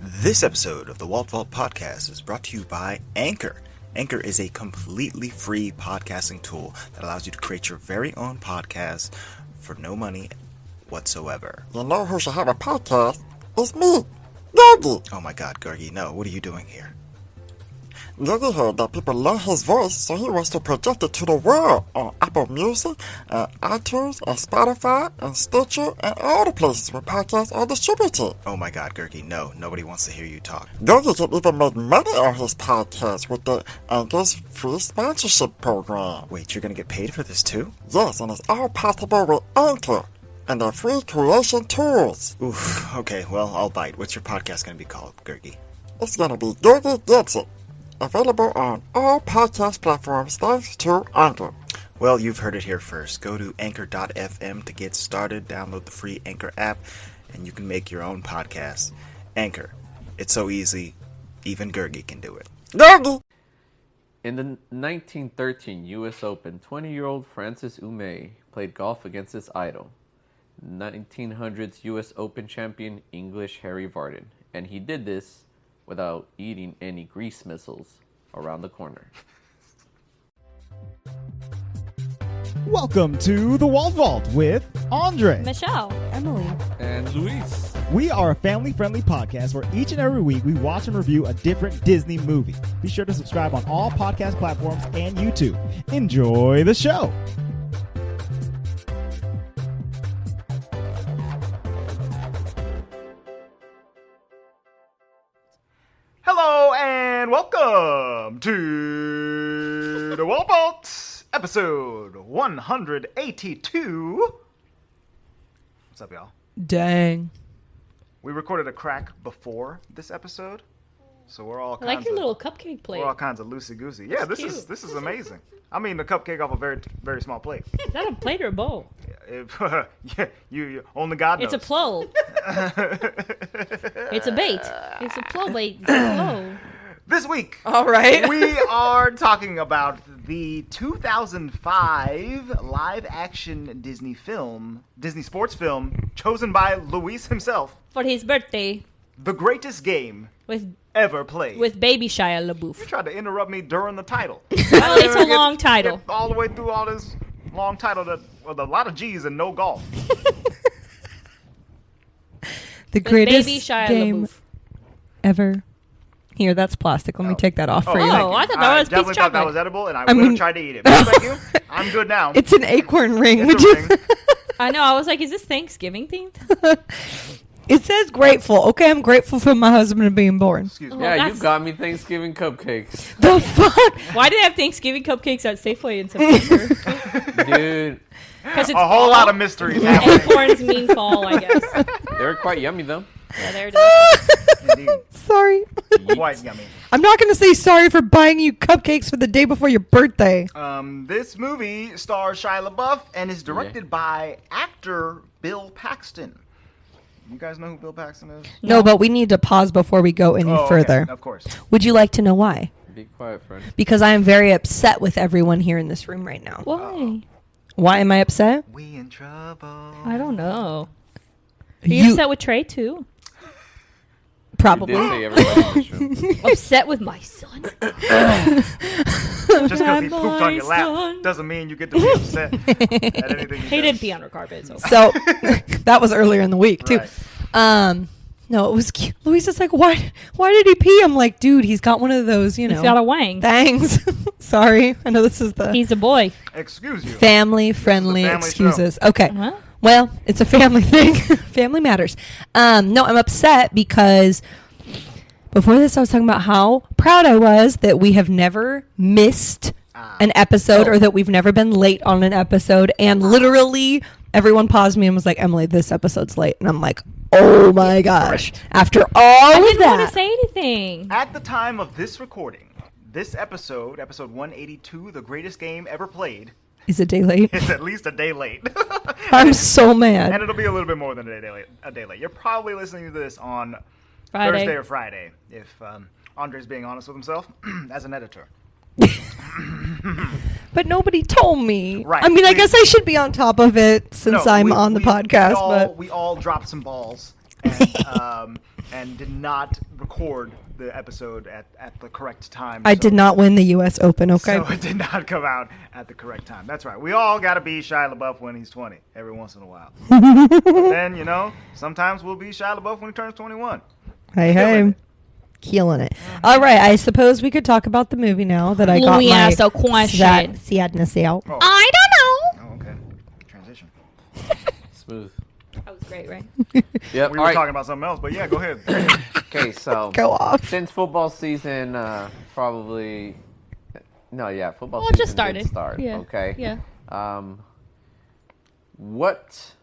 This episode of the Walt Vault podcast is brought to you by Anchor. Anchor is a completely free podcasting tool that allows you to create your very own podcast for no money whatsoever. You know who should have a podcast? It's me, Yogi. Oh my god, Gergie, no, what are you doing here? Yogi heard that people love his voice, so he wants to project it to the world on Apple Music, and iTunes, and Spotify, and Stitcher, and all the places where podcasts are distributed. Oh my god, Gergie, no, nobody wants to hear you talk. Yogi can even make money on his podcast with the Anchor's free sponsorship program. Wait, you're gonna get paid for this too? Yes, and it's all possible with Anchor and their free creation tools. Oof, okay, well, I'll bite. What's your podcast gonna be called, Gergie? It's gonna be Yogi Gets It. Available on all podcast platforms thanks to Anchor. Well, you've heard it here first. Go to Anchor.fm to get started. Download the free Anchor app, and you can make your own podcast. Anchor. It's so easy, even Gergie can do it. Yogi! In the 1913 U.S. Open, 20-year-old Francis Ouimet played golf against his idol, 1900s U.S. Open champion English Harry Vardon, and he did this without eating any grease missiles around the corner. Welcome to the Walt Vault with Andre, Michelle, Emily, And Luis. We are a family-friendly podcast where each and every week we watch and review a different Disney movie. Be sure to subscribe on all podcast platforms and YouTube. Enjoy the show. Hello and welcome to the Walt Vault, episode 182. What's up, y'all? Dang. We recorded a crack before this episode, so we're all I like kinds your of, little cupcake plate. we're all kinds of loosey goosey. Yeah, this cute. is amazing. I mean, the cupcake off a very very small plate. Is that a plate or a bowl? Yeah, you only God knows. It's a plo. It's a bait. It's a plo bait. It's a plo. This week, All right. we are talking about the 2005 live-action Disney sports film, chosen by Luis himself, For his birthday, the greatest game with ever played. baby Shia You Leboef. tried to interrupt me during the title. Well, it's a long title. Get all the way through all this long title with a lot of G's and no golf. The With greatest baby Shia game Leboef. ever. Here, that's plastic. Let me take that off for you. thank you. I thought that was a piece of definitely thought that chocolate. was edible, and I I would have mean- tried to eat it. But thank you. I'm good now. It's an acorn ring. It's Would a you? ring. I know. I was like, is this Thanksgiving themed? It says grateful. Okay, I'm grateful for my husband being born. Excuse me. Well, Yeah, that's- you got me Thanksgiving cupcakes. The fuck? Why do they have Thanksgiving cupcakes at Safeway in September? Dude, Because it's A whole fall. lot of mysteries happening. Acorns mean fall, I guess. they were quite yummy though. Yeah, there it is. Indeed. Sorry. Quite yummy. I'm not going to say sorry for buying you cupcakes for the day before your birthday. This movie stars Shia Leboef and is directed by actor Bill Paxton. You guys know who Bill Paxton is? No, but we need to pause before we go any Okay, further. of course. Would you like to know why? Be quiet, friend. Because I am very upset with everyone here in this room right now. Why? Why am I upset? We in trouble. I don't know. Are you upset with Trey, too? You Probably. did say everybody in this room. Upset with my son? Just because he pooped on your lap son. doesn't mean you get to be upset at anything He does. did pee on her carpet, so. So that was earlier in the week too. Right. No, it was cute. Luisa's like, why did he pee? I'm like, dude, he's got one of those, you know, He's got a wang. thangs. Sorry, I know this is the He's a boy. Excuse you. family friendly family excuses. Okay, Huh? well, it's a family thing. Family matters. No, I'm upset because before this, I was talking about how proud I was that we have never missed an episode or that we've never been late on an episode. And literally, everyone paused me and was like, Emily, this episode's late. And I'm like, oh my gosh. After all I of didn't want that. to say anything. At the time of this recording, this episode 182, the greatest game ever played, Is a day late? is at least a day late. I'm so mad. And it'll be a little bit more than a day late. You're probably listening to this on Friday. Thursday or Friday, if Andre's being honest with himself as an editor. But nobody told me. Right. I mean, I guess I should be on top of it since No, I'm we- on the we- podcast, we all, but we all dropped some balls and did not record the episode at the correct time. I did not win the U.S. Open, okay? So it did not come out at the correct time. That's right. We all got to be Shia Leboef when he's 20 every once in a while. But then, sometimes we'll be Shia Leboef when he turns 21. Hey. Killing it. All right, I suppose we could talk about the movie now that I got me my ask a question. sadness out. Oh. I don't know. Oh, okay. Transition. Smooth. That was great, right? Yep. We were talking about something else, but yeah, go ahead. Okay, so Go off. since football season football Well, season it just started. did start. Yeah. Okay. Yeah. What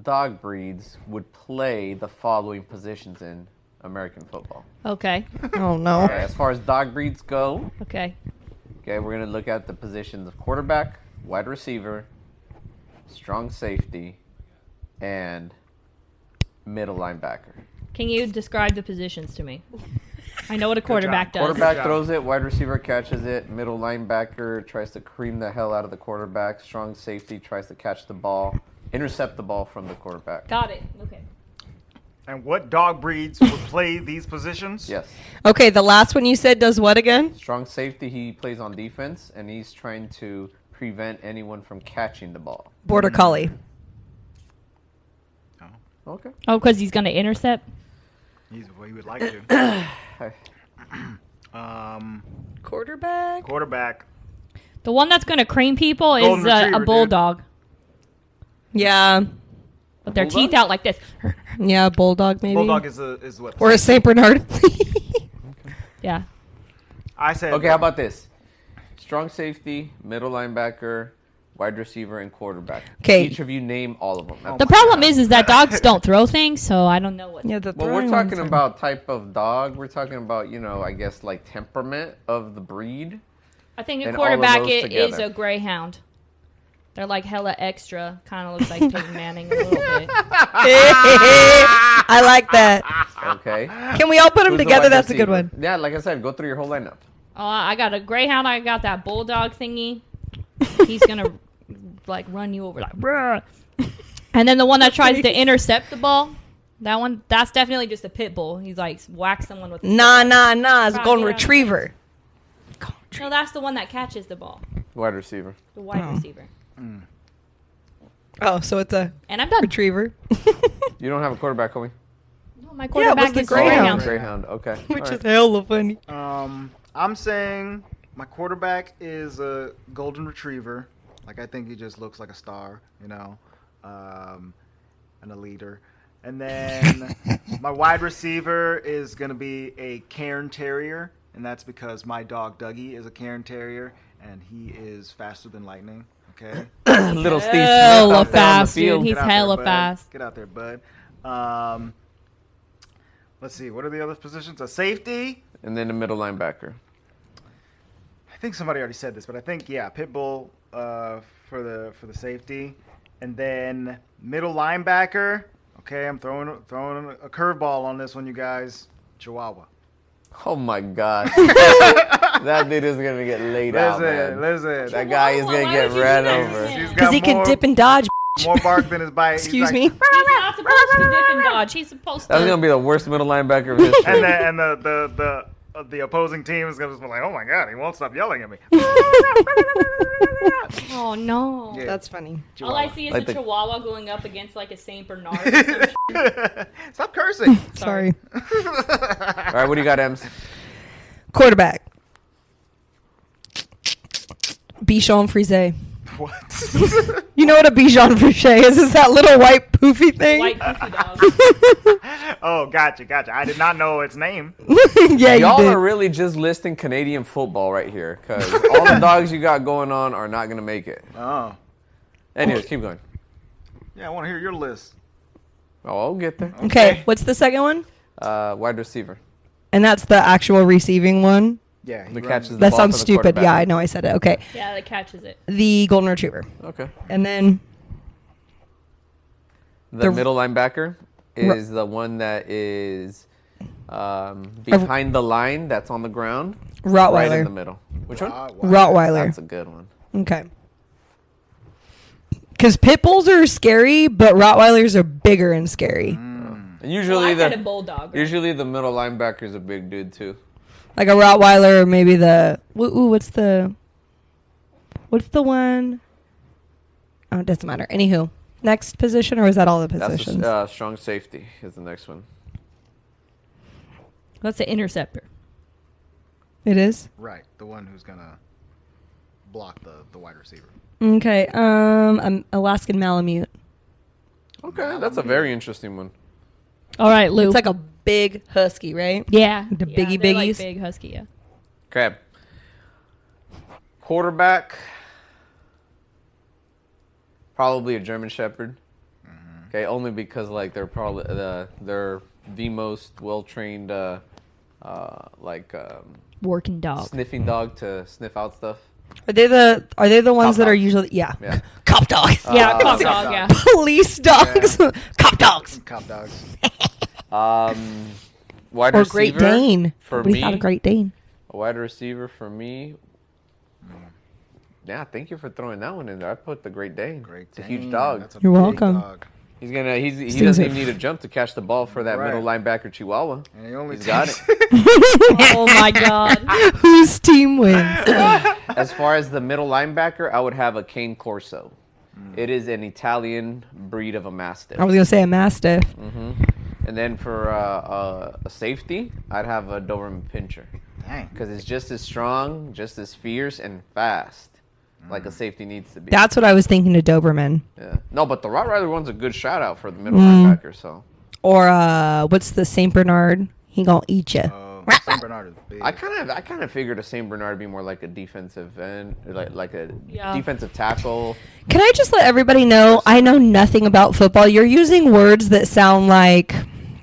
dog breeds would play the following positions in American football? Okay. Oh, no. Okay, as far as dog breeds go, Okay. okay, we're going to look at the positions of quarterback, wide receiver, strong safety, and middle linebacker. Can you describe the positions to me? I know what a quarterback does. Quarterback throws it, wide receiver catches it, middle linebacker tries to cream the hell out of the quarterback, strong safety tries to catch the ball, intercept the ball from the quarterback. Got it. Okay. And what dog breeds would play these positions? Yes. Okay, the last one you said does what again? Strong safety, he plays on defense, and he's trying to prevent anyone from catching the ball. Border Collie. Okay. Oh, because he's going to intercept? He would like to. Quarterback? Quarterback. The one that's going to cream people is Golden retriever, a bulldog. Yeah. With their Bulldog? teeth out like this. Yeah, bulldog maybe. Bulldog is what? Or a Saint Bernard. Yeah. I said. Okay, how about this? Strong safety, middle linebacker, wide receiver, and quarterback. Okay. Each of you name all of them. That's The problem is that dogs don't throw things, so I don't know what. Yeah, the well, we're throwing talking ones are- about type of dog. We're talking about, I guess, like temperament of the breed. I think a And all of quarterback those is together. a greyhound. They're like hella extra. Kind of looks like Peyton Manning a little bit. I like that. Okay. Can we all put them Who's the together? wide That's a good receiver? one. Yeah, like I said, go through your whole lineup. I got a greyhound. I got that bulldog thingy. He's gonna like run you over like. Bruh. And then the one that tries to intercept the ball. That's definitely just a pit bull. He's like whack someone with. Nah. It's a Right, golden yeah. retriever. No, that's the one that catches the ball. Wide receiver. The wide receiver. Oh, so it's a And I'm done. retriever. You don't have a quarterback, homie? No, my Yeah, it was quarterback the is greyhound. greyhound. Okay. Which All is right. hella funny. I'm saying my quarterback is a golden retriever. Like, I think he just looks like a star, and a leader. And then my wide receiver is going to be a Cairn Terrier, and that's because my dog Dougie is a Cairn Terrier, and he is faster than lightning. Okay. Little Steve Smith Hella out there on the fast, dude. field. He's Get out there, hella bud. fast. Get out there, bud. Let's see. What are the other positions? A safety. And then the middle linebacker. I think somebody already said this, but I think pit bull for the safety, and then middle linebacker. Okay, I'm throwing a curveball on this one, you guys. Chihuahua. Oh my God. That dude is gonna get laid out, man. Listen. That guy is gonna get ran over. He's Because got he can dip and dodge. more bark than his bite. Excuse He's me. like, He's not supposed to dip and dodge. He's supposed That's to. gonna be the worst middle linebacker of history. And the opposing team is gonna just be like, oh my God, he won't stop yelling at me. Oh no. Yeah. That's funny. All I see is Like a the- chihuahua going up against like a Saint Bernard. Or some shit. Stop cursing. Sorry. All right, what do you got, Ems? Quarterback. Bichon Frise. What? You know what a Bichon Frise is? It's that little white poofy thing. White goofy dog. Oh, gotcha. I did not know its name. Yeah, you Y'all did. are really just listing Canadian football right here, because all the dogs you got going on are not gonna make it. Oh. Anyways, keep going. Yeah, I want to hear your list. Oh, I'll get there. Okay, what's the second one? Wide receiver. And that's the actual receiving one. Yeah, he The runs catches it. the That ball sounds for the stupid. quarterback. Yeah, I know I said it. Okay. Yeah, that catches it. The golden retriever. Okay. And then The The- middle linebacker is the one that is behind the line that's on the ground. Right in the Rottweiler. middle. Which one? Rottweiler. That's a good one. Okay. Because pit bulls are scary, but Rottweilers are bigger and scary. And And usually I said a bulldog. Right? Usually the middle linebacker is a big dude too. Like a Rottweiler or maybe the... Ooh, what's the one? Oh, it doesn't matter. Anywho. Next position, or is that all the positions? That's strong safety is the next one. That's the interceptor. It is? Right, the one who's gonna block the wide receiver. Okay, Alaskan Malamute. Okay, that's a very interesting one. All right, Lou. It's like a big husky, right? yeah, The yeah, biggie they're like biggies? big husky. Yeah. Okay. Quarterback. Probably a German Shepherd. Okay, only because like they're probably they're the most well trained Working dog. sniffing dog to sniff out stuff. Are they the ones Cop that are dogs. usually Yeah. cop dogs? Yeah, cop dog. Yeah. Police dogs. Cop dogs. Cop dogs. Wide Or receiver Great Dane. for Nobody me. thought a Great Dane. A wide receiver for me. Yeah, thank you for throwing that one in there. I put the Great Dane. Great. It's a huge Dane, dog. that's a You're big welcome. dog. He Stings doesn't it. even need a jump to catch the ball for that Right. middle linebacker Chihuahua. And he only He's got takes- it. Oh my god. Whose team wins? As far as the middle linebacker, I would have a Cane Corso. It is an Italian breed of a Mastiff. I was gonna say a Mastiff. And then for a safety, I'd have a Doberman Pinscher. Dang. Because it's just as strong, just as fierce, and fast. Like a safety needs to be. That's what I was thinking to Doberman. Yeah. No, but the Rottweiler one's a good shout out for the middle linebacker. So Or what's the Saint Bernard? He gonna eat you. Saint Bernard is big. I kind of figured a Saint Bernard would be more like a defensive end, like a Yeah. defensive tackle. Can I just let everybody know I know nothing about football? You're using words that sound like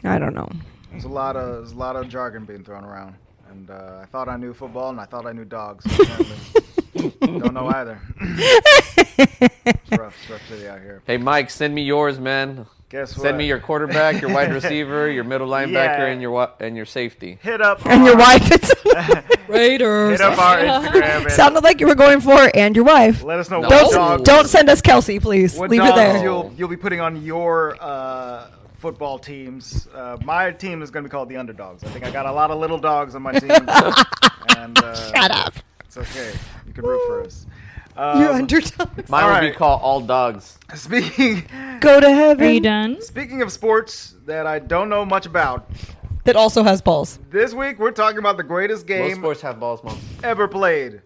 I don't know. There's a lot of jargon being thrown around, and I thought I knew football, and I thought I knew dogs. Apparently. Don't know either. It's rough city out here. Hey, Mike, send me yours, man. Guess what? Send me your quarterback, your wide receiver, your middle linebacker, Yeah. and your safety. Hit up And your our- wife. Raiders. Hit up our Instagram. And Sounded like you were going for it and your wife. let us know No. what Don't dogs. don't send us Kelsey, please. What Leave it dogs there. You'll be putting on your football teams. My team is going to be called the Underdogs. I think I got a lot of little dogs on my team. And, Shut up. It's okay. You can root for us. You're underdogs. Mine would be Alright. called All Dogs. Speaking Go to Are you heaven. done? speaking of sports that I don't know much about, That also has balls. this week we're talking about the greatest Most game sports have balls, Mom. ever played.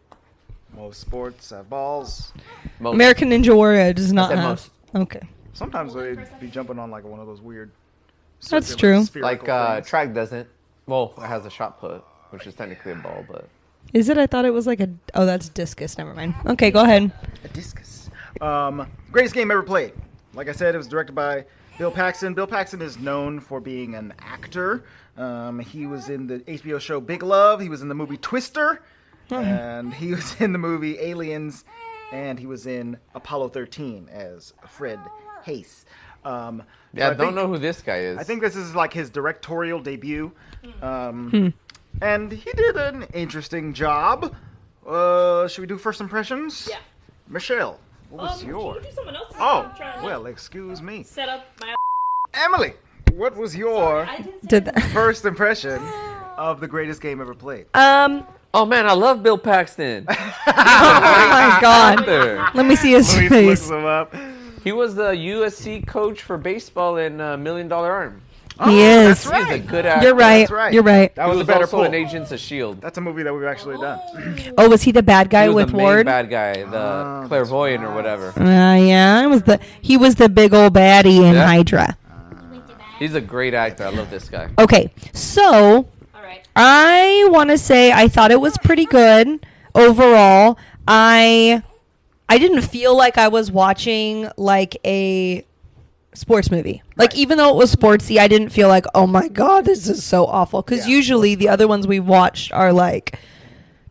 Most sports have balls. Most. American Ninja Warrior does not said have. most. Okay. Sometimes they'd be jumping on like one of those weird. That's circular, true. spherical Like things. track doesn't. Well, it has a shot put, which is technically a ball, but Is it? I thought it was like a. Oh, that's discus. Never mind. Okay, go ahead. A discus. Greatest game ever played. Like I said, it was directed by Bill Paxton. Bill Paxton is known for being an actor. He was in the HBO show Big Love. He was in the movie Twister. And he was in the movie Aliens. And he was in Apollo 13 as Fred Hayes. yeah, I I don't know who this guy is. I think this is like his directorial debut. And he did an interesting job. Should we do first impressions? Yeah. Michelle, what was Can yours? you do someone else? Oh, well, excuse me. Set up my. Emily, what was your Did that. first impression of the greatest game ever played? Oh man, I love Bill Paxton. Oh my God. There. Let me see his Luis face. looks him up. He was the USC coach for baseball in $1 Million Arm. He is. That's He's right. a good actor. You're right. That's right. You're right. That He was was a better also pull. in Agents of S.H.I.E.L.D. That's a movie that we've actually done. Oh, was he the bad guy He was with the main Ward? bad guy, the clairvoyant or whatever. Yeah, he was the big old baddie in Yeah. Hydra. He's a great actor. I love this guy. Okay, so All right. I want to say I thought it was pretty good overall. I didn't feel like I was watching like a sports movie. Like even though it was sportsy, I didn't feel like, oh my God, this is so awful. Because Yeah. usually the other ones we've watched are like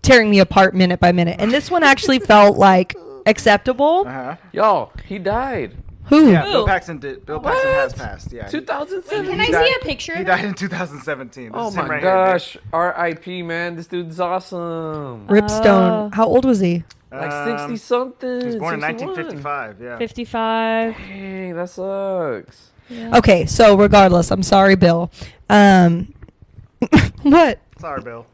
tearing me apart minute by minute, and this one actually felt like acceptable. Uh-huh. Yo, he died. Who? Yeah, Bill Ooh. Paxton did. Bill Paxton has passed. Yeah. 2007. Can I He see died- a picture? He died in 2017. This Oh is him my right here. gosh. R.I.P. man. This dude's awesome. Ripstone. How old was he? Like Um, 60 something. He was born in 61. 1955. Yeah. 55. Dang, that sucks. Yeah. Okay, so regardless, I'm sorry, Bill. What? Sorry, Bill.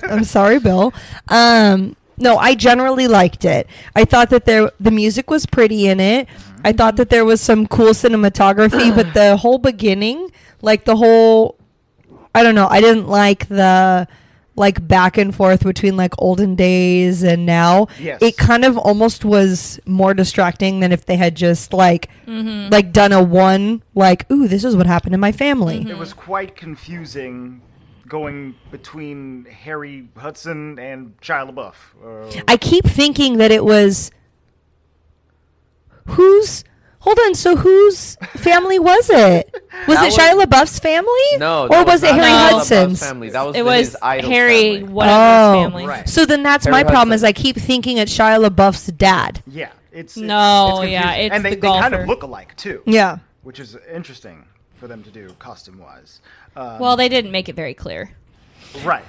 I'm sorry, Bill. No, I generally liked it. I thought that the music was pretty in it. I thought that there was some cool cinematography, but the whole beginning, like the whole, I don't know, I didn't like the like back and forth between like olden days and now. Yes. It kind of almost was more distracting than if they had just like done a one like, ooh, this is what happened in my family. It was quite confusing going between Harry Hudson and Shia Leboef. I keep thinking that it was so whose family was it? Was it Shia Labeouf's family? No, or that was it not Harry Shia Hudson's? LaBeouf's family. That was It was his idol's Harry, family. whatever's family. Right. So then that's Harry my problem is Hudson. I keep thinking it's Shia Labeouf's dad. Yeah, it's No, confusing. yeah, it's and they the kind golfer. of look alike too. Yeah. Which is interesting for them to do costume wise. Well, they didn't make it very clear. Right.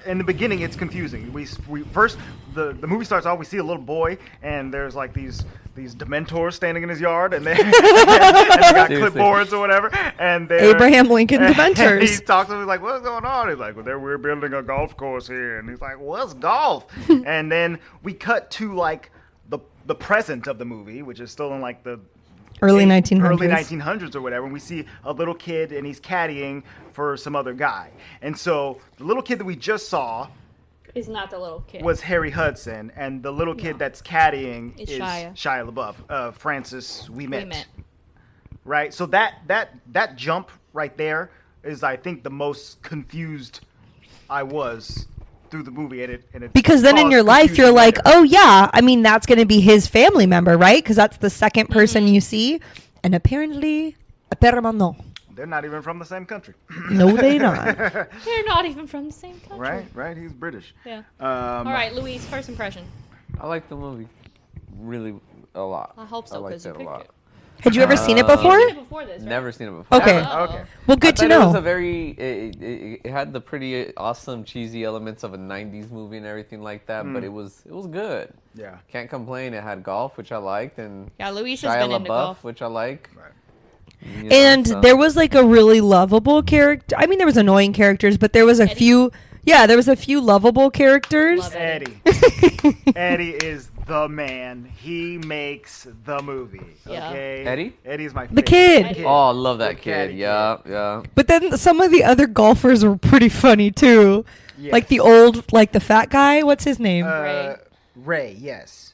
In the beginning, it's confusing. We first the movie starts off. We see a little boy, and there's like these Dementors standing in his yard, and they got Seriously. clipboards or whatever. And they're- Abraham Lincoln and Dementors. He talks to him. He's like, "What's going on?" He's like, "Well, we're building a golf course here." And he's like, "What's golf?" And then we cut to like the present of the movie, which is still in like the Early 1900s. early 1900s or whatever, and we see a little kid and he's caddying for some other guy. And so the little kid that we just saw Is not the little kid. was Harry Hudson, and the little kid that's caddying It's is Shia. Shia Labeouf, Francis We Met. We Met. Right? So that jump right there is, I think, the most confused I was through the movie. And it Because then in caused your life, confusion you're like, later. oh, yeah, I mean, that's going to be his family member, right? Because that's the second person you see. And apparently, no. They're not even from the same country. No, they not. They're not even from the same country. Right? He's British. Yeah. All All right, Luis, first impression. I like the movie really a lot. I hope so, liked 'cause you it a picked lot. it. Had you ever seen it before? Seen it before this, right? Never seen it before. Okay. Oh. Okay. Well, I good to thought It was a know. very. It had the pretty awesome, cheesy elements of a '90s movie and everything like that, but it was good. Yeah. Can't complain. It had golf, which I liked, and Yeah, Luis has Shia been into LaBeouf, golf. which I like. Right. You know, And so- there was like a really lovable character. I mean, there was annoying characters, but there was a Eddie? few. Yeah, there was a few lovable characters. Love Eddie. Eddie is the man. He makes the movie. Yeah. Okay. Eddie? Eddie's my The favorite. kid. Oh, I love that The kid. caddy Yeah. But then some of the other golfers were pretty funny too. Yes. Like the old, like the fat guy. What's his name? Ray. Ray, yes.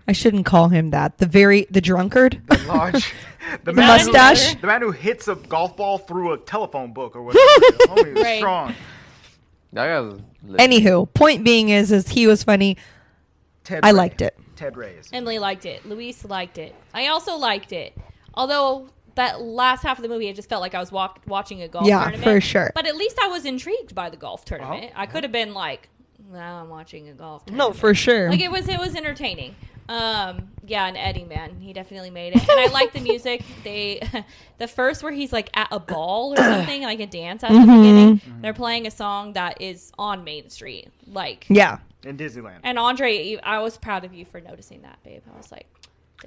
I shouldn't call him that. The drunkard. The large, the The man mustache. the man who hits a golf ball through a telephone book or whatever. The homie was Ray. strong. That guy was legit. Anywho, point being is he was funny. Ted I Ray. liked it. Ted Ray is. Emily liked it. Luis liked it. I also liked it. Although that last half of the movie, it just felt like I was watching a golf Yeah, tournament. for sure. But at least I was intrigued by the golf tournament. I could have been like, now I'm watching a golf tournament. No, for sure. Like it was entertaining. Yeah, and Eddie, man, he definitely made it. And I like the music. The first where he's like at a ball or something, like a dance at the beginning. They're playing a song that is on Main Street, like. Yeah. In Disneyland. And Andre, I was proud of you for noticing that, babe. I was like,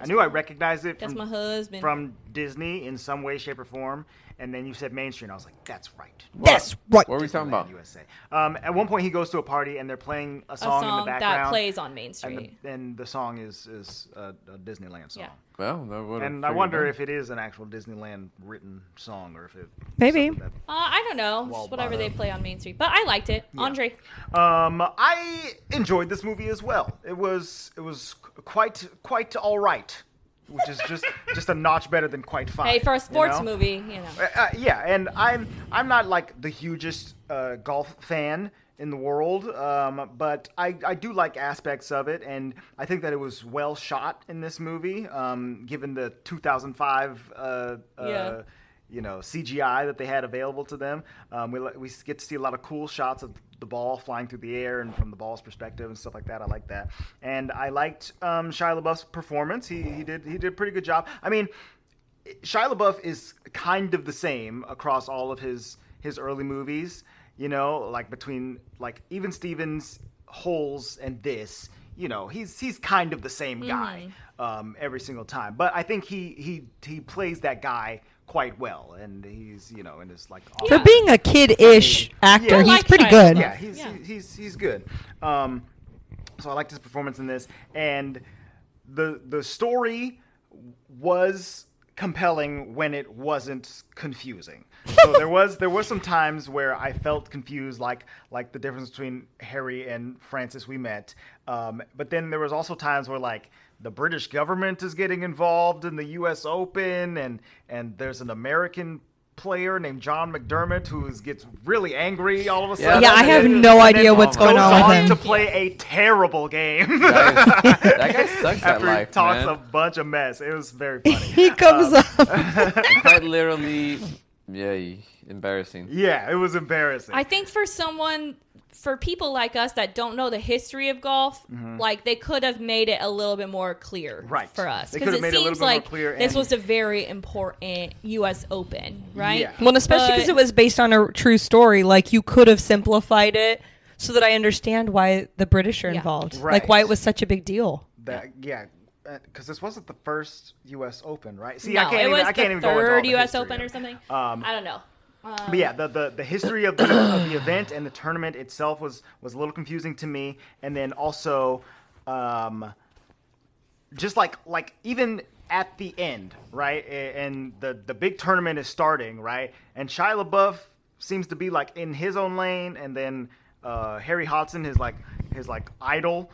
I knew I recognized it that's my husband. from Disney in some way, shape, or form. And then you said Main Street, and I was like, that's right. That's right. What were we talking about? USA. At one point, he goes to a party, and they're playing a song in the background. that plays on Main Street. And the song is a Disneyland song. Yeah. Well, that would've And I figured wonder out. if it is an actual Disneyland written song or if it. Maybe. something I don't know. Walt Just whatever they Vault. play on Main Street. But I liked it. Andre. I enjoyed this movie as well. It was quite all right, which is just a notch better than quite fine. Hey, for a sports you know? movie, you know. Yeah, and I'm not like the hugest golf fan in the world, but I do like aspects of it, and I think that it was well shot in this movie, given the 2005 Yeah. CGI that they had available to them. We get to see a lot of cool shots of the ball flying through the air and from the ball's perspective and stuff like that. I like that, and I liked Shia Labeouf's performance. He did a pretty good job. I mean, Shia Labeouf is kind of the same across all of his early movies. You know, like between like Even Stevens, Holes, and this, he's kind of the same guy every single time. But I think he plays that guy quite well, and he's in his like For being a kid-ish actor, Yeah. he's pretty good. yeah, he's good. So I liked his performance in this, and the story was compelling when it wasn't confusing. So there was some times where I felt confused, like the difference between Harry and Francis we met. But then there was also times where like the British government is getting involved in the U.S. Open, and there's an American player named John McDermott who gets really angry all of a sudden. Yeah, I have And no then idea what's going goes on with him. to play a terrible game. That guy sucks at After life, he talks man. a bunch of mess. It was very funny. He comes up. Quite literally, embarrassing. Yeah, it was embarrassing. I think for people like us that don't know the history of golf, like they could have made it a little bit more clear Right. for us. They could have Because made it it a little seems bit more like clear this and- was a very important U.S. Open, right? Yeah. Well, especially because it was based on a true story. Like, you could have simplified it so that I understand why the British are Yeah. involved. Right. Like, why it was such a big deal. Because this wasn't the first U.S. Open, right? See, No, I can't it was even the go into all third the U.S. history Open of or it. something. I don't know. But yeah, the history of the event and the tournament itself was a little confusing to me, and then also, just like even at the end, right, and the big tournament is starting, right, and Shia Leboef seems to be like in his own lane, and then Harry Hodgson, his idol,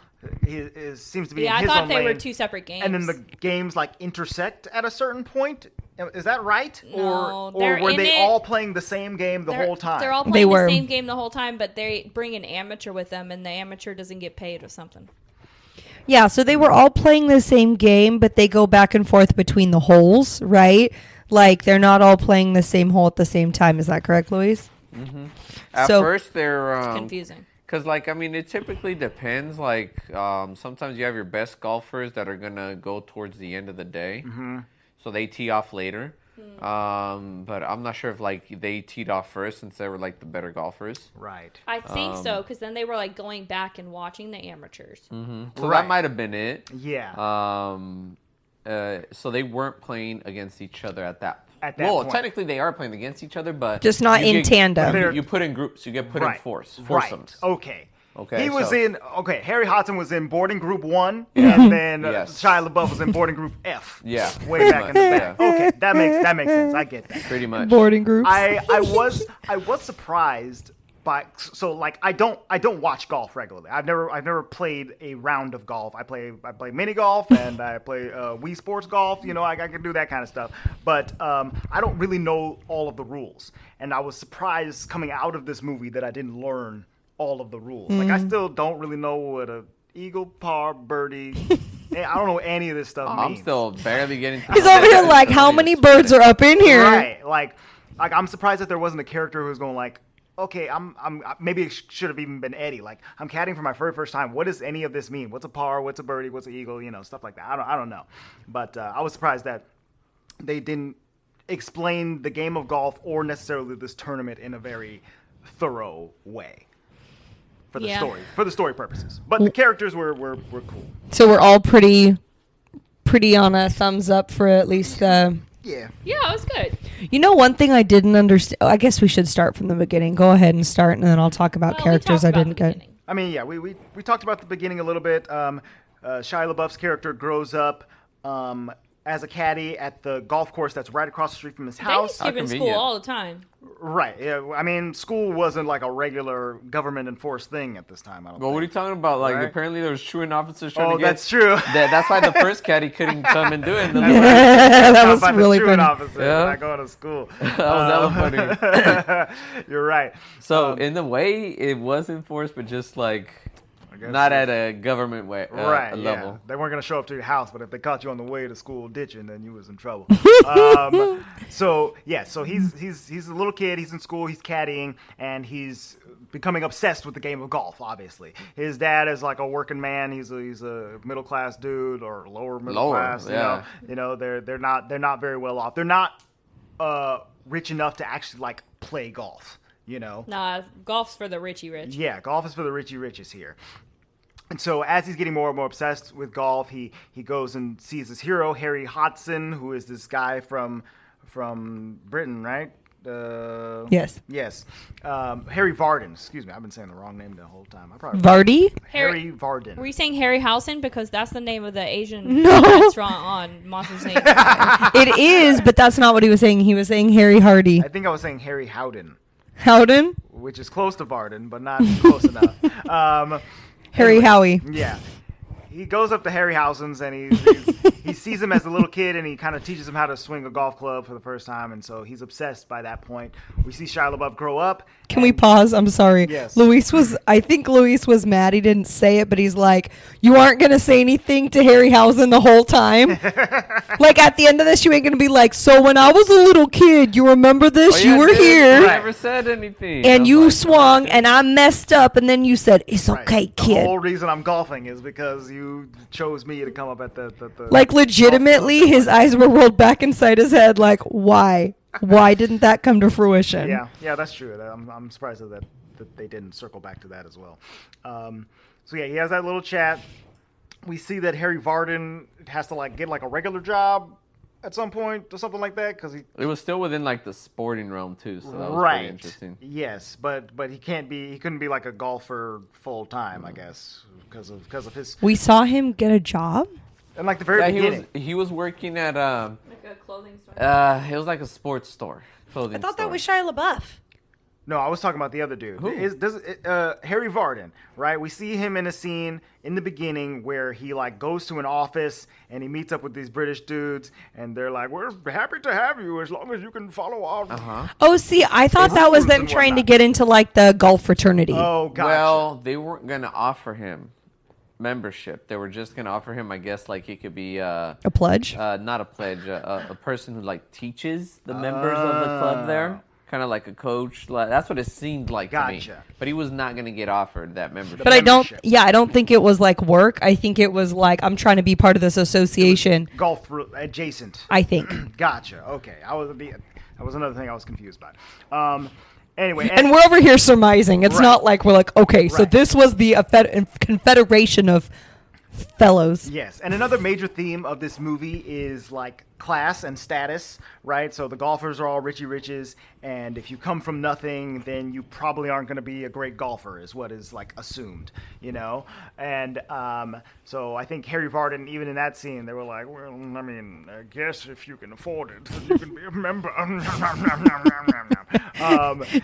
seems to be in I his thought own they were lane. two separate games. And then the games like intersect at a certain point. Is that right? No, or they're were in they it- all playing the same game the whole time? They're all They playing were. the same game the whole time, but they bring an amateur with them, and the amateur doesn't get paid or something. Yeah, so they were all playing the same game, but they go back and forth between the holes, right? Like, they're not all playing the same hole at the same time. Is that correct, Luis? At So- first, they're Confusing. because it typically depends. Like sometimes you have your best golfers that are gonna go towards the end of the day, so they tee off later. But I'm not sure if they teed off first since they were the better golfers. Right. I think so, because then they were going back and watching the amateurs. So Right. that might have been it. Yeah. So they weren't playing against each other at that. At that well, point. technically they are playing against each other, but Just not you in tandem. You put in groups. You get put in foursomes. Right. Okay. Okay, He was so- in. Okay. Harry Hodgson was in boarding group 1, and then Yes. Shia Leboef was in boarding group F. Yeah, Way pretty back in the much, back. yeah. Okay, that makes sense. I get that. Pretty much. Boarding groups. I was surprised by I don't watch golf regularly. I've never played a round of golf. I play mini golf and I play Wii Sports golf. I can do that kind of stuff. But I don't really know all of the rules. And I was surprised coming out of this movie that I didn't learn all of the rules. I still don't really know what a eagle, par, birdie. I don't know what any of this stuff I'm means. still barely getting to He's over here like, how many birds are up in here? Right. Like I'm surprised that there wasn't a character who was going like, okay, I'm maybe it should have even been Eddie. Like, I'm caddying for my very first time. What does any of this mean? What's a par? What's a birdie? What's an eagle? Stuff like that. I don't know. But I was surprised that they didn't explain the game of golf or necessarily this tournament in a very thorough way for the story purposes. But the characters were cool. So we're all pretty on a thumbs up for at least Yeah. Yeah, it was good. One thing I didn't understand. I guess we should start from the beginning. Go ahead and start, and then I'll talk about Well, we characters talked I about didn't the get. beginning. I mean, yeah, we talked about the beginning a little bit. Shia LaBeouf's character grows up as a caddy at the golf course that's right across the street from his They house. skip in school convenient. all the time. Right. Yeah. I mean, school wasn't like a regular government-enforced thing at this time. I don't Well, what are you think. talking about? Right. Apparently there was truant officers trying Oh, to get... that's true. That's why the first caddy couldn't come and do it. And then that Talk was about really the truant funny. officer Yeah. not going to school. that was hella funny. You're right. So, in a way, it was enforced, but just guess not it's- at a government way, Right, level. yeah. They weren't going to show up to your house, but if they caught you on the way to school ditching, then you was in trouble. So he's a little kid. He's in school. He's caddying, and he's becoming obsessed with the game of golf. Obviously, his dad is like a working man. He's a middle class dude or lower middle class. Yeah. They're not very well off. They're not rich enough to actually play golf. Nah, golf's for the richy rich. Yeah, golf is for the richy riches here. And so as he's getting more and more obsessed with golf, he goes and sees his hero, Harry Hodgson, who is this guy from Britain, right? Yes. Yes. Harry Varden. Excuse me. I've been saying the wrong name the whole time. Vardy? Harry Varden. Were you saying Harryhausen? Because that's the name of the Asian No. restaurant on Monsters Inc. It is, but that's not what he was saying. He was saying Harry Hardy. I think I was saying Harry Howden, Howden? which is close to Varden, but not close enough. Harry Anyway, Howie. Yeah. He goes up to Harryhausen's and he sees him as a little kid and he kind of teaches him how to swing a golf club for the first time, and so he's obsessed by that point. We see Shia Labeouf grow up. Can we pause? I'm sorry. Yes. I think Luis was mad he didn't say it, but he's like, you aren't going to say anything to Harryhausen the whole time? Like, at the end of this, you ain't going to be like, so when I was a little kid, you remember this? You were here. I never said anything. And I'm you like, swung, and I messed up, and then you said, it's Right. okay, The kid. whole reason I'm golfing is because you chose me to come up at the Like, legitimately, his eyes were rolled back inside his head, like, why? Why didn't that come to fruition? Yeah, that's true. I'm surprised that they didn't circle back to that as well. So yeah, he has that little chat. We see that Harry Varden has to like get like a regular job at some point or something like that because It was still within like the sporting realm too, so that was right. pretty interesting. Yes, but he couldn't be like a golfer full time, I guess, because of his We saw him get a job? and like the very Yeah, beginning. he was working at Like a clothing store. it was like a sports store, clothing I thought store. that was Shia Labeouf. No, I was talking about the other dude. Who? Harry Varden, right? We see him in a scene in the beginning where he like goes to an office and he meets up with these British dudes and they're like, "We're happy to have you as long as you can follow our." Oh, see, I thought that was them and trying to whatnot. get into, like, the golf fraternity. Oh, gotcha. Well, they weren't gonna offer him membership. They were just gonna offer him, I guess, like he could be A pledge? not a pledge, a person who like teaches the members of the club there, kind of like a coach. That's what it seemed like to me. Gotcha. But he was not gonna get offered that membership. But I membership. I don't think it was, like, work. I think it was, like, I'm trying to be part of this association. Golf adjacent. I think. Gotcha. Okay, that was another thing I was confused by. Anyway, And we're over here surmising. It's Right. not like we're like, okay, so Right. this was the confederation of fellows. yes, and another major theme of this movie is like class and status, right? So the golfers are all Richie Riches, and if you come from nothing, then you probably aren't going to be a great golfer, is what is like assumed, you know? And so I think Harry Varden, even in that scene, they were like, well, I mean, I guess if you can afford it, then you can be a member.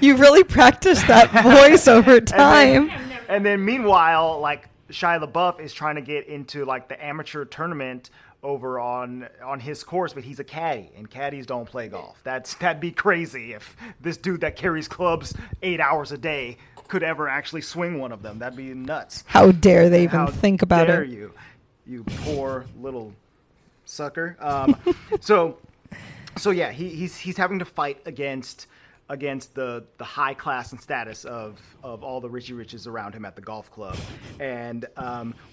You really practiced that voice over time. And then meanwhile, like Shia LaBeouf is trying to get into like the amateur tournament over on his course, but he's a caddy, and caddies don't play golf. That'd be crazy if this dude that carries clubs 8 hours a day could ever actually swing one of them. That'd be nuts. How dare they even How think about dare it? you poor little sucker. So yeah, he's having to fight against the high class and status of all the Richie Riches around him at the golf club. And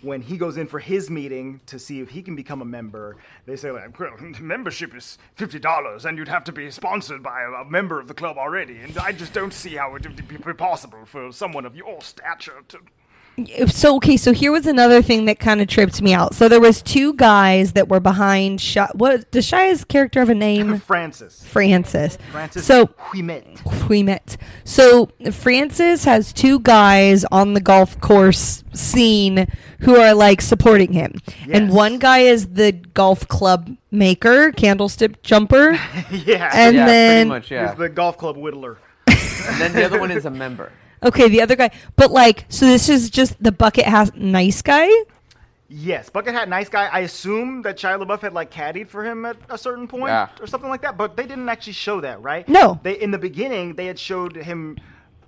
when he goes in for his meeting to see if he can become a member, they say, like, well, membership is $50 and you'd have to be sponsored by a member of the club already. And I just don't see how it would be possible for someone of your stature to... So here was another thing that kind of tripped me out. So there was two guys that were behind what does Shia's character have a name? Francis So Huimet. So Francis has two guys on the golf course scene who are like supporting him. And Yes. one guy is the golf club maker, candlestick jumper. Yeah. And yeah, then pretty much, yeah. He's the golf club whittler. And then the other one is a member. okay, the other guy. But like, so this is just the bucket hat nice guy? Yes, Bucket Hat Nice Guy. I assume that Shia LaBeouf had like caddied for him at a certain point Yeah. or something like that, but they didn't actually show that, right? No. They in the beginning they had showed him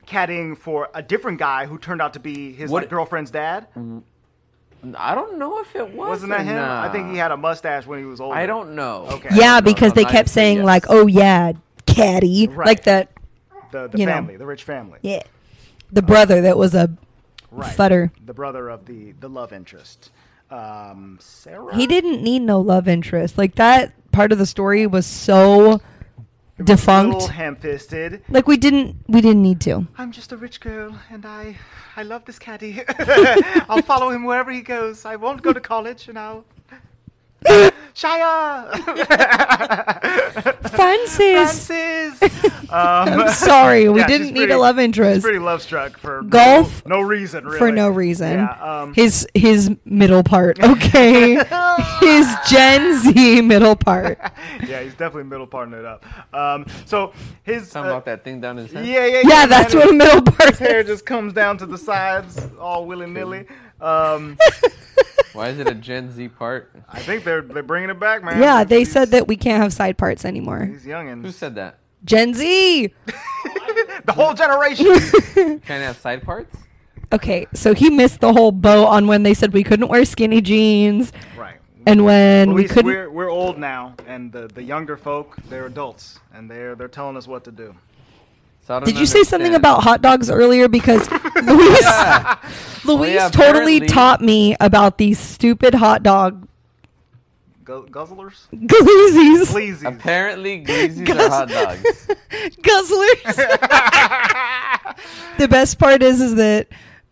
caddying for a different guy who turned out to be his What- like, girlfriend's dad. I don't know if it was. Wasn't that or him? not. I think he had a mustache when he was older. I don't know. Okay. Yeah, I don't know because if they I'm kept honest, saying yes. like, "Oh yeah, caddy," Right. like that. The you know. family, the rich family. Yeah, the brother that was a Right. futter. The brother of the love interest. Sarah? He didn't need no love interest. Like that part of the story was so defunct. Little ham-fisted. Like we didn't need to. I'm just a rich girl, and I love this caddy. I'll follow him wherever he goes. I won't go to college, and I'll... Shia! Francis! I'm sorry, we didn't need a love interest. She's pretty love struck for golf. No reason, really. For no reason. Yeah, his middle part, okay? His Gen Z middle part. Yeah, he's definitely middle parting it up. So his Talking about that thing down his head. Yeah, that's what a middle part His hair is. just comes down to the sides, all willy nilly. Why is it a Gen Z part? I think they're bringing it back, man. Yeah, they said that we can't have side parts anymore. These youngins. Who said that? Gen Z. The whole generation. Can't have side parts? Okay, so he missed the whole boat on when they said we couldn't wear skinny jeans, Right. and when we Luis, couldn't. we're old now, and the younger folk, they're adults, and they're telling us what to do. So I don't Did you say something understand. about hot dogs earlier? Because Luis yeah, totally apparently- taught me about these stupid hot dog Guzzlers? glizzies. Pleasies. Apparently, glizzies are hot dogs. Guzzlers. The best part is that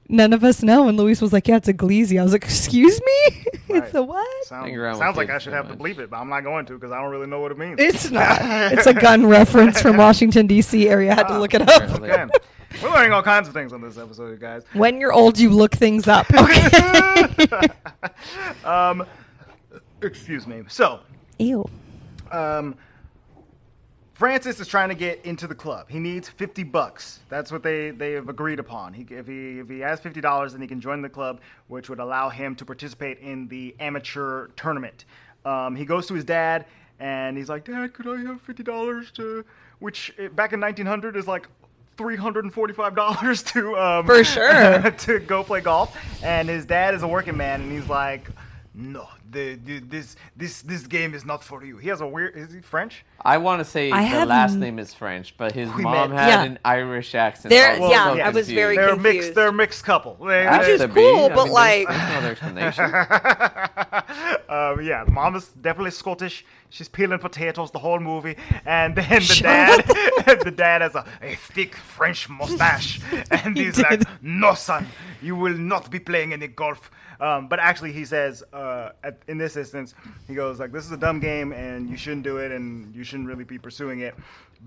none of us know. And Luis was like, "Yeah, it's a glizzy." I was like, "Excuse me, Right. it's a what?" Hang around Sounds with like I kids should so have to much. bleep it, but I'm not going to because I don't really know what it means. It's not. It's a gun reference from Washington D.C. area. I had to look it up. Apparently. Okay. We're learning all kinds of things on this episode, you guys. When you're old, you look things up. Okay. Excuse me. So, Ew. Francis is trying to get into the club. He needs $50. That's what they have agreed upon. If he has $50, then he can join the club, which would allow him to participate in the amateur tournament. He goes to his dad and he's like, "Dad, could I have $50 to?" Which back in 1900 is like $345 to For sure. to go play golf. And his dad is a working man, and he's like, "No, this game is not for you." He has a weird. Is he French? I want to say I the have last n- name is French, but his We mom met- had Yeah. an Irish accent. There- I was yeah, so I was very confused. They're confused. They're a mixed couple. Has Which is to be. cool, I but mean, like- there's no other explanation. Yeah, mom is definitely Scottish. She's peeling potatoes the whole movie, and then the Shut dad, the dad has a thick French mustache, and he's like, did. "No, son, you will not be playing any golf." But actually, he says, in this instance, he goes like, "This is a dumb game, and you shouldn't do it, and you shouldn't really be pursuing it.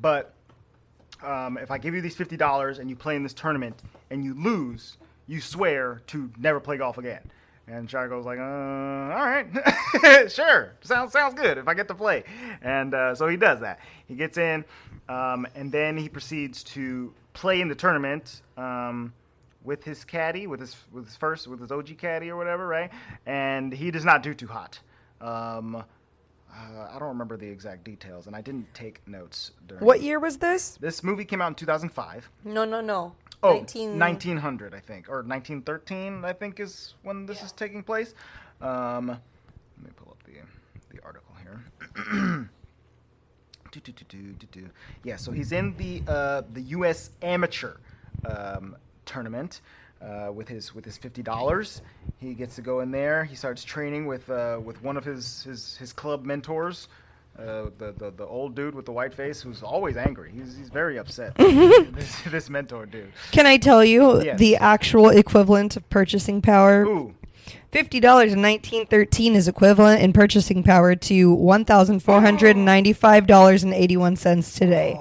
But if I give you these $50 and you play in this tournament and you lose, you swear to never play golf again." And Shia goes like, "All right, sure, sounds good if I get to play." And so he does that. He gets in, and then he proceeds to play in the tournament with his caddy, with his OG caddy or whatever, right? And he does not do too hot. I don't remember the exact details, and I didn't take notes during. What year was this? This movie came out in 2005. No. Oh, 1900, I think, or 1913, I think, is when this is taking place. Let me pull up the article here. Yeah, so he's in the U.S. amateur tournament with his $50. He gets to go in there. He starts training with one of his club mentors. The old dude with the white face who's always angry. He's very upset. this mentor dude. Can I tell you Yes. the actual equivalent of purchasing power? Ooh. $50 in 1913 is equivalent in purchasing power to $1,495.81 today.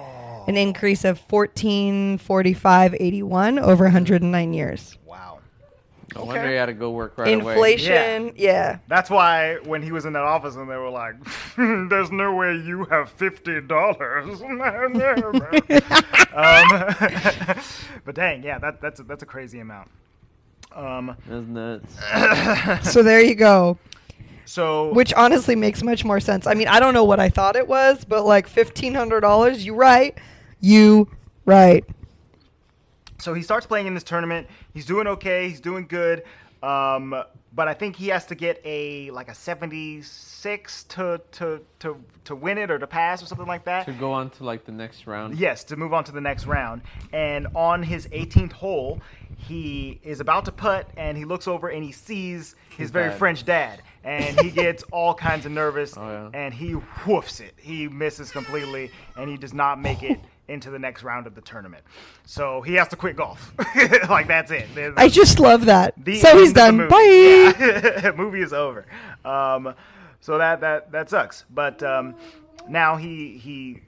An increase of $1445.81 over 109 years. Wow. No wonder he had to go work right away. Inflation, yeah. That's why when he was in that office and they were like, "There's no way you have $50." But dang, yeah, that's a crazy amount. That's nuts. So there you go. So Which honestly makes much more sense. I mean, I don't know what I thought it was, but like $1,500, you right. So he starts playing in this tournament. He's doing okay. He's doing good. But I think he has to get a 76 to win it or to pass or something like that. To go on to like the next round. Yes, to move on to the next round. And on his 18th hole, he is about to putt, and he looks over and he sees his very dad. French dad, and he gets all kinds of nervous, Oh, yeah. and he woofs it. He misses completely, and he does not make it into the next round of the tournament. So he has to quit golf. Like, that's it. I just love that. The So he's end of the done. movie. Bye. Yeah. Movie is over. So that sucks. But now he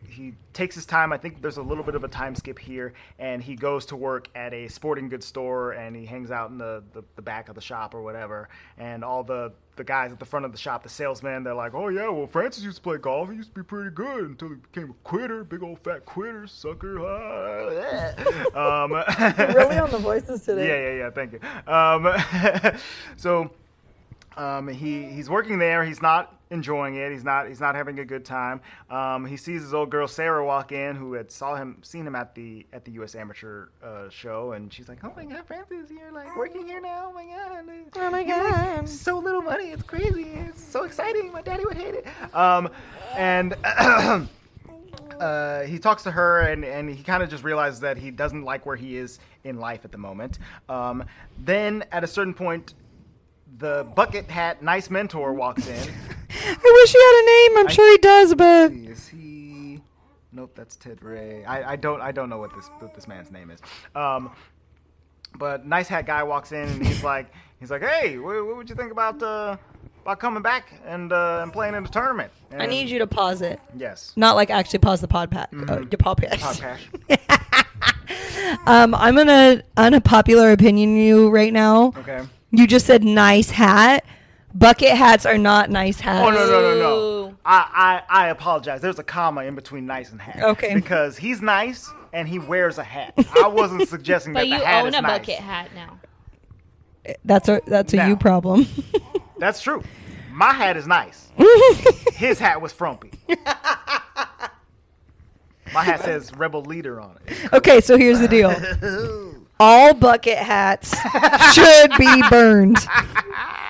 takes his time. I think there's a little bit of a time skip here, and he goes to work at a sporting goods store, and he hangs out in the back of the shop or whatever. And all the guys at the front of the shop, the salesmen, they're like, "Oh yeah, well Francis used to play golf. He used to be pretty good until he became a quitter, big old fat quitter, sucker." Really on the voices today. Yeah. Thank you. So he's working there. He's not enjoying it. He's not having a good time. He sees his old girl Sarah walk in, who had seen him at the U.S. Amateur show, and she's like, "Oh my God, Francis, you're like working here now. Oh my God, Oh my you make God. so little money. It's crazy. It's so exciting. My daddy would hate it." And he talks to her, and he kind of just realizes that he doesn't like where he is in life at the moment. Then at a certain point, the bucket hat nice mentor walks in. I wish he had a name. I'm sure he does, but Is he? Nope, that's Ted Ray. I don't know what this man's name is. But nice hat guy walks in, and he's like, "Hey, what would you think about coming back and playing in the tournament?" And I need you to pause it. Yes. Not like actually pause the podcast. Your podcast. Podcast. I'm gonna unpopular opinion you right now. Okay. You just said nice hat. Bucket hats are not nice hats. Oh no. Ooh. I apologize. There's a comma in between nice and hat. Okay. Because he's nice and he wears a hat. I wasn't suggesting But that you the hat own is a nice. bucket hat now. That's a Now. you problem. That's true. My hat is nice. His hat was frumpy. My hat says Rebel Leader on it. Okay, so here's the deal. All bucket hats should be burned.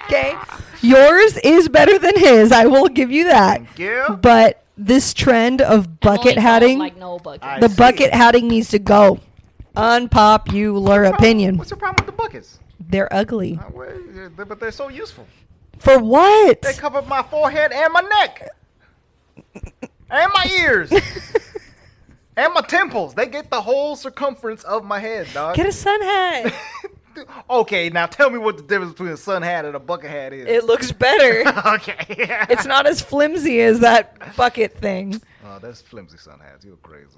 Okay? Yours is better than his. I will give you that. Thank you. But this trend of bucket hatting, Like no bucket. I the see. bucket hatting needs to go. Unpopular opinion. What's the problem with the buckets? They're ugly. But they're so useful. For what? They cover my forehead and my neck. And my ears. And my temples. They get the whole circumference of my head, dog. Get a sun hat. Okay, now tell me what the difference between a sun hat and a bucket hat is. It looks better. Okay. It's not as flimsy as that bucket thing. Oh, that's flimsy sun hats. You're crazy.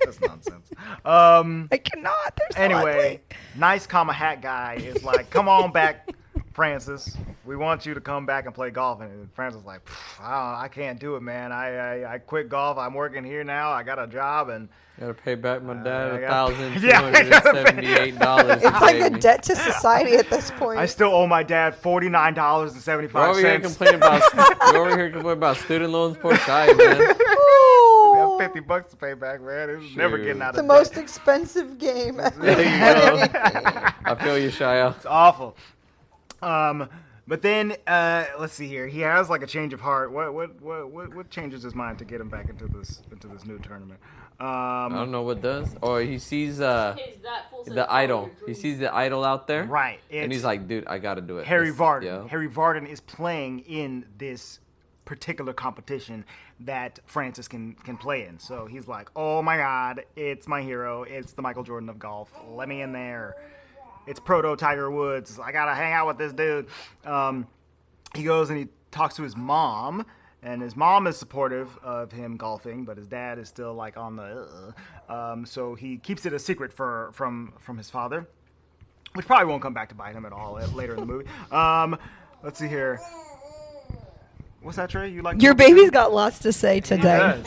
That's nonsense. I cannot. They're so Anyway, ugly. nice comma hat guy is like, "Come on back, Francis. We want you to come back and play golf." And Francis is like, I can't do it, man. I quit golf. I'm working here now. I got a job, and Gotta pay back my I dad gotta- $1,278. It's like a debt to society at this point. I still owe my dad We're $49.75. over here complaining about student loans. Poor guy, man. We Ooh, have $50 to pay back, man. It's never Shoot. getting out of the debt. most expensive game. There you go. I feel you, Shia. It's awful. But then let's see here. He has like a change of heart. What changes his mind to get him back into this new tournament? I don't know what does. Or he sees the idol. He sees the idol out there. Right. And he's It's like, dude, I gotta do it. Harry This- Vardon. yeah. Harry Vardon is playing in this particular competition that Francis can play in. So he's like, "Oh my God, it's my hero. It's the Michael Jordan of golf. Let me in there. It's proto Tiger Woods. I gotta hang out with this dude." He goes and he talks to his mom, and his mom is supportive of him golfing, but his dad is still like on the. So he keeps it a secret from his father, which probably won't come back to bite him at all later in the movie. Let's see here. What's that, Trey? You like Your baby's got lots to say today.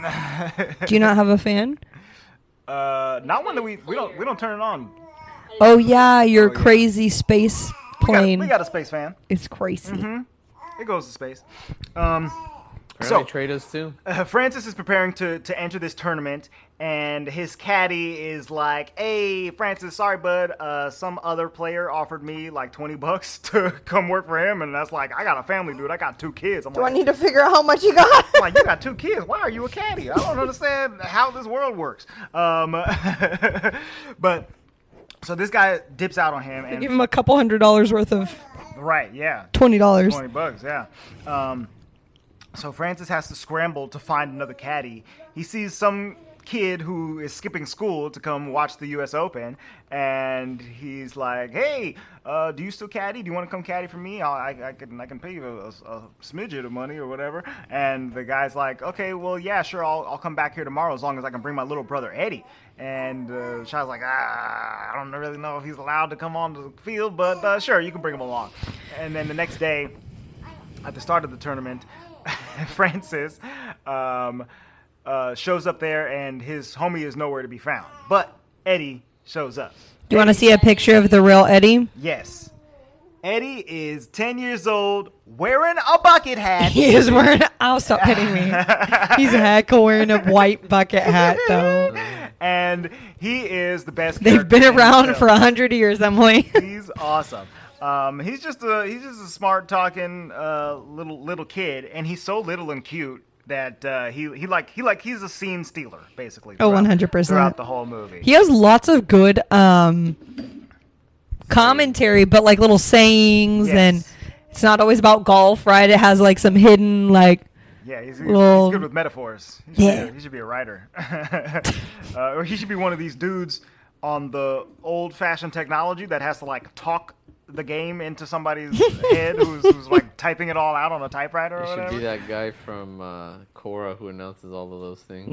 Yes. Do you not have a fan? Not one that we don't turn it on. Oh yeah, your Oh, yeah. crazy space plane. We got a space fan. It's crazy. It goes to space. Apparently trade us too. Francis is preparing to enter this tournament, and his caddy is like, "Hey, Francis, sorry, bud. Some other player offered me like $20 to come work for him," and that's like, "I got a family, dude. I got 2 kids." I'm Do I like, need to figure out how much you got? I'm like, "You got 2 kids. Why are you a caddy? I don't understand how this world works." But So this guy dips out on him, They and give him a couple $100 worth of right, yeah, $20. $20, yeah. So Francis has to scramble to find another caddy. He sees some kid who is skipping school to come watch the U.S. Open, and he's like, "Hey, do you still caddy? Do you want to come caddy for me? I can pay you a smidget of money or whatever." And the guy's like, "Okay, well, yeah, sure, I'll come back here tomorrow as long as I can bring my little brother Eddie." And Shia's like, I don't really know if he's allowed to come onto the field, but sure, you can bring him along. And then the next day, at the start of the tournament, Francis shows up there, and his homie is nowhere to be found. But Eddie shows up. Do you want to see a picture of the real Eddie? Yes. Eddie is 10 years old, wearing a bucket hat. He is wearing. Oh, stop hitting me. He's a heck wearing a white bucket hat, though. And he is the best. They've been around for 100 years, Emily. He's awesome. He's just a smart talking little kid, and he's so little and cute that he's a scene stealer basically. Oh, 100%. Throughout the whole movie. He has lots of good commentary, but like little sayings, and it's not always about golf, right? It has like some hidden like. Yeah, he's little, good with metaphors. He should be a writer. Or he should be one of these dudes on the old-fashioned technology that has to like talk the game into somebody's head who's like typing it all out on a typewriter or whatever. Should be that guy from Korra who announces all of those things.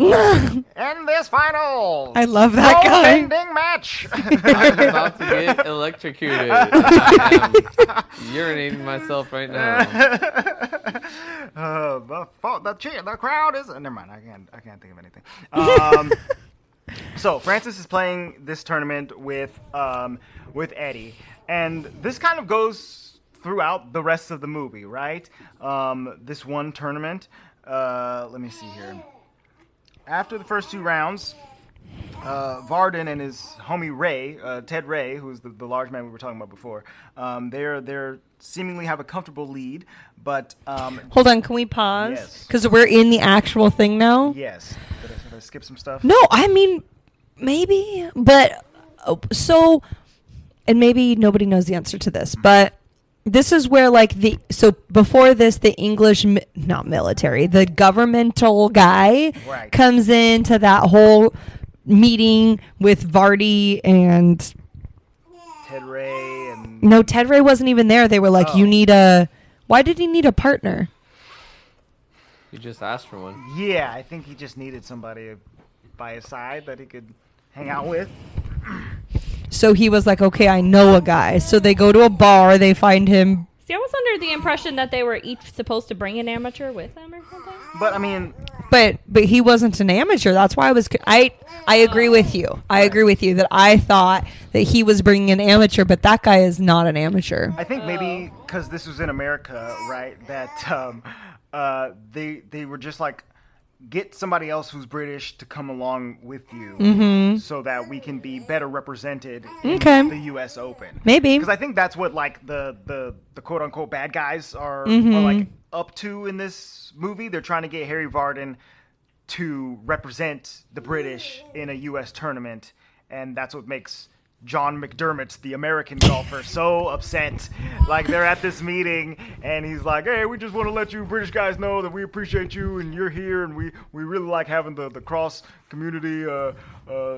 And this final, I love that guy. ending match. I'm about to get electrocuted. I am urinating myself right now. The crowd is. Never mind. I can't think of anything. So Francis is playing this tournament with Eddie. And this kind of goes throughout the rest of the movie, right? This one tournament. Let me see here. After the first two rounds, Varden and his homie Ray, Ted Ray, who's the large man we were talking about before, they're seemingly have a comfortable lead, but hold on, can we pause? Yes. Because we're in the actual thing now. Yes. Did I skip some stuff? No, I mean maybe, but so. And maybe nobody knows the answer to this, but this is where like so before this, the English, not military, the governmental guy comes into that whole meeting with Vardy and Ted Ray and... No, Ted Ray wasn't even there. They were like, you need why did he need a partner? You just asked for one. Yeah, I think he just needed somebody by his side that he could hang out with. So he was like, okay, I know a guy. So they go to a bar. They find him. See, I was under the impression that they were each supposed to bring an amateur with them or something. But I mean, but he wasn't an amateur. That's why I agree with you. I agree with you that I thought that he was bringing an amateur, but that guy is not an amateur. I think maybe because this was in America, right? That they were just like, get somebody else who's British to come along with you so that we can be better represented in the U.S. Open. Maybe. Because I think that's what like the quote-unquote bad guys are like up to in this movie. They're trying to get Harry Varden to represent the British in a U.S. tournament, and that's what makes John McDermott, the American golfer, so upset. Like, they're at this meeting, and he's like, hey, we just want to let you British guys know that we appreciate you, and you're here, and we really like having the cross-community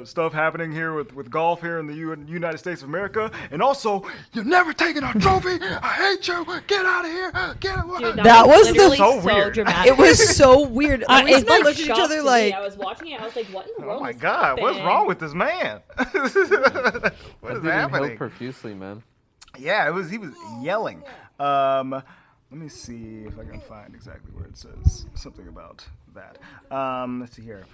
stuff happening here with golf here in the United States of America. And also, you're never taking our trophy. I hate you. Get out of here. Get out. Dude, that was so weird. Dramatic. It was so weird. It We looked at each other like, I was watching it. I was like, what in the world? Oh my is God, happening? what's wrong with this man? What is happening? Profusely, man. Yeah, he was yelling. Let me see if I can find exactly where it says something about that. Let's see here.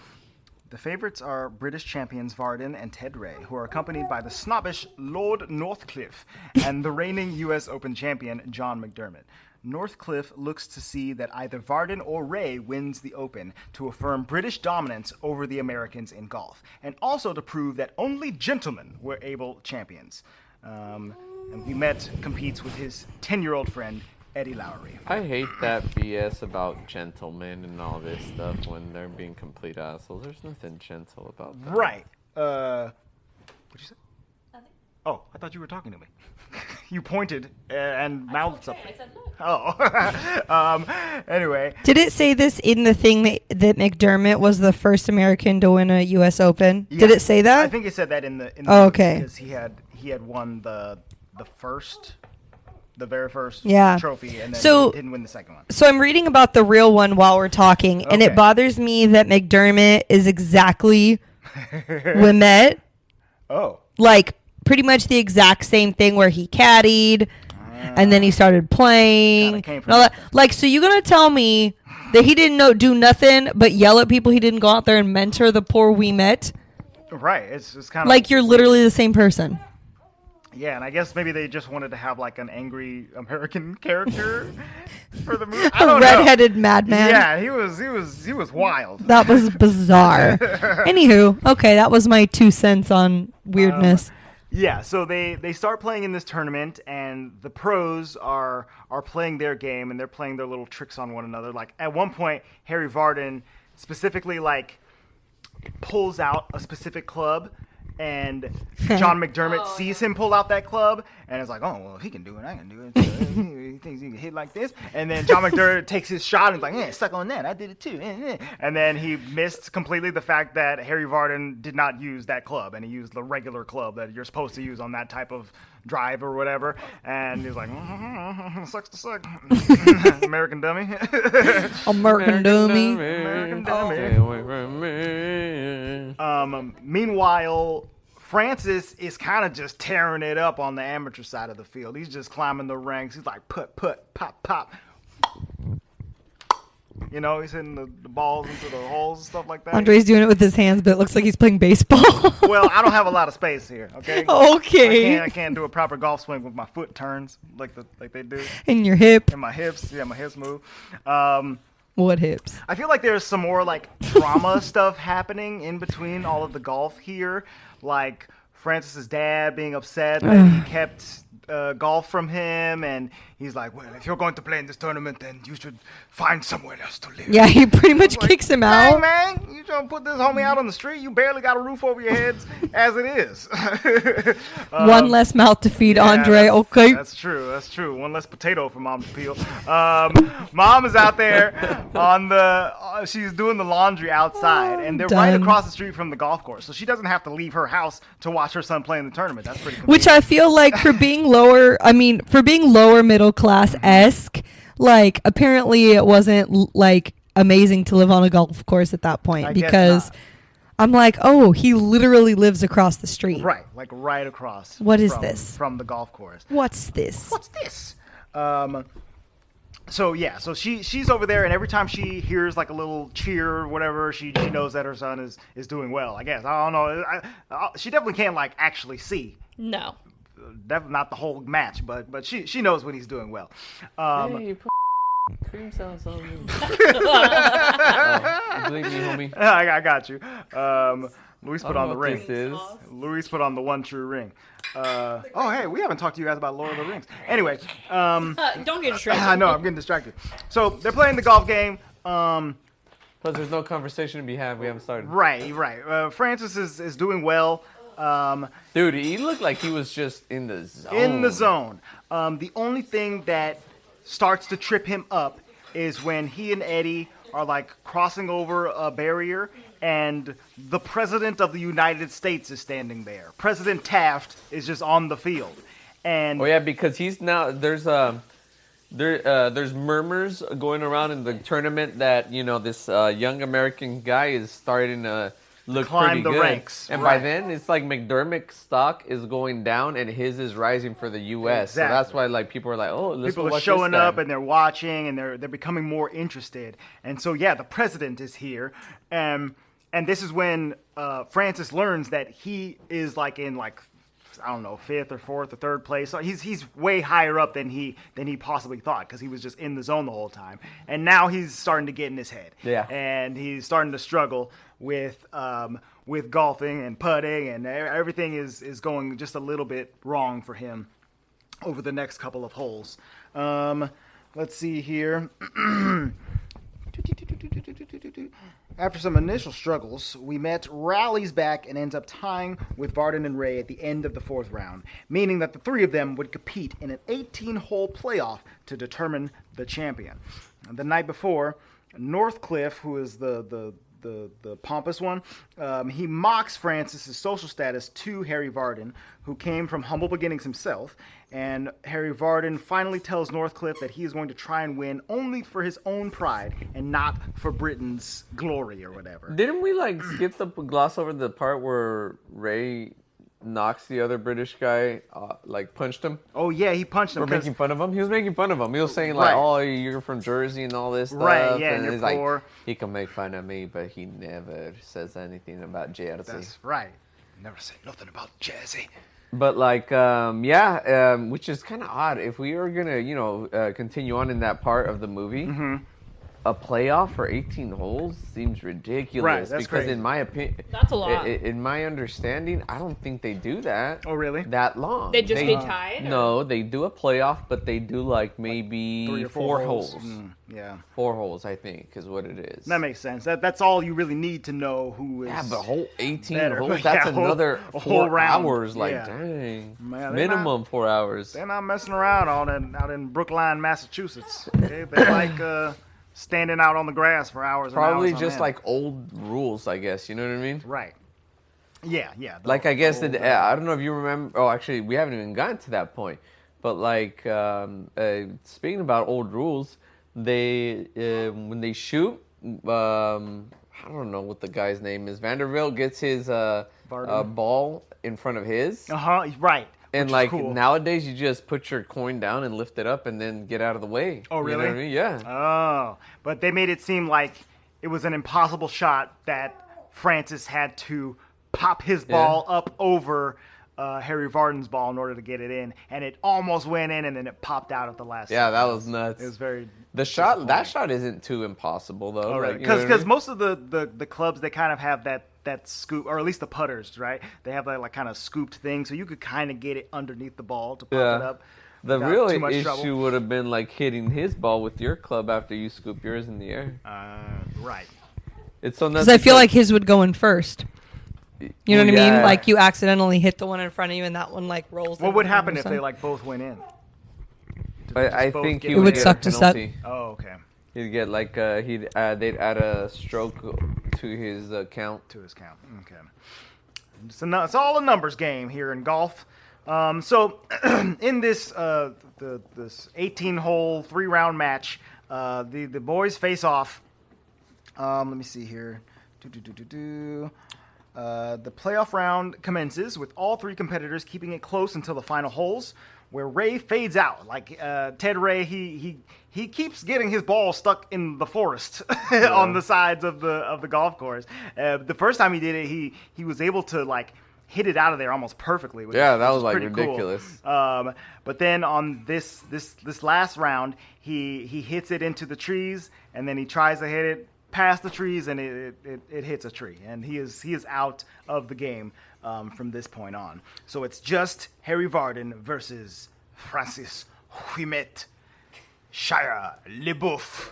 The favorites are British champions Varden and Ted Ray, who are accompanied by the snobbish Lord Northcliffe and the reigning U.S. Open champion John McDermott. Northcliffe looks to see that either Varden or Ray wins the Open to affirm British dominance over the Americans in golf, and also to prove that only gentlemen were able champions. And Ouimet competes with his 10-year-old friend, Eddie Lowry. I hate that BS about gentlemen and all this stuff when they're being complete assholes. There's nothing gentle about that. Right. What'd you say? Oh, I thought you were talking to me. You pointed and mouthed something. I said, look. Oh. Anyway. Did it say this in the thing that McDermott was the first American to win a U.S. Open? Yeah, Did it say that? I think it said that in the Oh, okay. because he had won the very first Yeah. trophy, and then So- didn't win the second one. So I'm reading about the real one while we're talking, and Okay. it bothers me that McDermott is exactly Ouimet, Oh. like pretty much the exact same thing where he caddied, and then he started playing. Kinda came and from all that. nothing. Like, so you're gonna tell me that he didn't do nothing but yell at people? He didn't go out there and mentor the poor Ouimet? Right. It's kind of Like you're literally the same person. Yeah, and I guess maybe they just wanted to have like an angry American character for the movie. I A don't know. redheaded madman. Yeah, he was wild. That was bizarre. Anywho, okay, that was my 2 cents on weirdness. Yeah, so they start playing in this tournament, and the pros are playing their game, and they're playing their little tricks on one another. Like at one point, Harry Vardon specifically like pulls out a specific club, and John McDermott sees him pull out that club, and is like, oh, well, if he can do it, I can do it. He thinks he can hit like this. And then John McDermott takes his shot and is like, yeah, suck on that. I did it too. And then he missed completely the fact that Harry Vardon did not use that club, and he used the regular club that you're supposed to use on that type of drive or whatever. And he's like, sucks to suck. American dummy. American dummy. American dummy. Stay away from me. Meanwhile, Francis is kind of just tearing it up on the amateur side of the field. He's just climbing the ranks. He's like, put, pop, pop. You know, he's hitting the balls into the holes and stuff like that. Andre's doing it with his hands, but it looks like he's playing baseball. Well, I don't have a lot of space here, okay? Okay. I can't do a proper golf swing with my foot turns like they do. In your hip. And my hips. Yeah, my hips move. What hips? I feel like there's some more like drama stuff happening in between all of the golf here, like Francis's dad being upset that he kept golf from him, and he's like, well, if you're going to play in this tournament, then you should find somewhere else to live. Yeah, he pretty much Like, kicks him hey, out. man, you trying to put this homie out on the street? You barely got a roof over your heads as it is. One less mouth to feed, Yeah, Andre. Okay. That's true. That's true. One less potato for mom to peel. Mom is out there on she's doing the laundry outside, and they're right Done. across the street from the golf course, so she doesn't have to leave her house to watch her son play in the tournament. That's pretty convenient. Which I feel like for being lower middle class esque, like apparently it wasn't like amazing to live on a golf course at that point, I guess because not. I'm like, oh, he literally lives across the street. Right, like right across. What is from- this? From the golf course. What's this? What's this? So yeah, so she's over there, and every time she hears like a little cheer or whatever, she knows that her son is doing well. I guess I don't know. She definitely can't like actually see. No. Definitely not the whole match, but she knows when he's doing well. Hey, you put cream sauce on me. Oh, believe me, homie. I got you. Luis I put don't on know the what ring. this is. Luis put on the one true ring. Oh hey, we haven't talked to you guys about Lord of the Rings. Anyway, Don't get distracted. I know I'm getting distracted. So they're playing the golf game. Plus, there's no conversation to be had. We haven't started. Right. Francis is doing well. Dude, he looked like he was just in the zone. In the zone. The only thing that starts to trip him up is when he and Eddie are like crossing over a barrier, and the President of the United States is standing there. President Taft is just on the field. And Oh yeah, because he's now there's murmurs going around in the tournament that this young American guy is starting to look Climb pretty the good. ranks, And right. by then it's like McDermott's stock is going down and his is rising for the U.S. So Exactly. that's why like people are like, oh, let's people go are watch showing this guy. up and they're watching, and they're becoming more interested. And so yeah, the president is here, and this is when Francis learns that he is like in like, I don't know, 5th or 4th or 3rd place. So he's way higher up than he possibly thought, because he was just in the zone the whole time. And now he's starting to get in his head. Yeah. And he's starting to struggle with golfing and putting, and everything is going just a little bit wrong for him over the next couple of holes. Let's see here. After some initial struggles, we met rallies back and ends up tying with Varden and Ray at the end of the 4th round, meaning that the 3 of them would compete in an 18-hole playoff to determine the champion. The night before, Northcliffe, who is the pompous one, he mocks Francis's social status to Harry Varden, who came from humble beginnings himself. And Harry Varden finally tells Northcliffe that he is going to try and win only for his own pride and not for Britain's glory or whatever. Didn't we gloss over the part where Ray knocks the other British guy, punched him? Oh yeah, he punched him. For making fun of him? He was making fun of him. He was saying like, Right. "Oh, you're from Jersey and all this stuff." Right, yeah, and and you're he's poor. like, he can make fun of me, but he never says anything about Jersey. That's right. Never say nothing about Jersey. But which is kind of odd. If we are gonna, continue on in that part of the movie, a playoff for 18 holes seems ridiculous. Right, that's because crazy. in my opinion, That's a lot. In my understanding, I don't think they do that. Oh, really? That long? They just be tied? Or? No, they do a playoff, but they do maybe 3 or 4 holes. Yeah. 4 holes, I think, is what it is. That makes sense. That's all you really need to know who is. Yeah, but whole 18 better. holes, Yeah, that's another a whole 4 round. hours. Yeah. Dang. Man, Minimum 4 hours. They're not messing around out in Brookline, Massachusetts. Okay? They like standing out on the grass for hours. Probably and hours on just end. like old rules, I guess. You know what I mean? Right. Yeah. Like, I guess that I don't know if you remember. Oh, actually, we haven't even gotten to that point. But speaking about old rules, they when they shoot, I don't know what the guy's name is. Vanderbilt gets his ball in front of his. Right. And Which is cool. nowadays, you just put your coin down and lift it up and then get out of the way. Oh, really? You know what I mean? Yeah. Oh, but they made it seem like it was an impossible shot that Francis had to pop his ball up over Harry Varden's ball in order to get it in, and it almost went in, and then it popped out at the last. Yeah, second. that was nuts. It was very. That shot isn't too impossible though. Oh, right. You know what I Because mean? most of the clubs, they kind of have that scoop, or at least the putters, right? They have that kind of scooped thing, so you could kind of get it underneath the ball to pop it up. The without real too much issue trouble. would have been hitting his ball with your club after you scoop yours in the air. Right. It's so nuts. Because I feel like his would go in first. You know what I mean? Yeah. Like you accidentally hit the one in front of you, and that one rolls. What would happen if they both went in? I both think get he it would would get suck a to suck. penalty. Oh, okay. He'd get they'd add a stroke to his count. To his count. Okay. It's all a numbers game here in golf. So in this this 18-hole 3-round match, the boys face off. Let me see here. The playoff round commences with all 3 competitors keeping it close until the final holes, where Ray fades out. Ted Ray, he keeps getting his ball stuck in the forest on the sides of the golf course. The first time he did it, he was able to hit it out of there almost perfectly. Which Yeah, that was pretty ridiculous. Cool. But then on this last round, he hits it into the trees, and then he tries to hit it past the trees, and it hits a tree, and he is out of the game from this point on. So it's just Harry Varden versus Francis Ouimet Shia Leboef.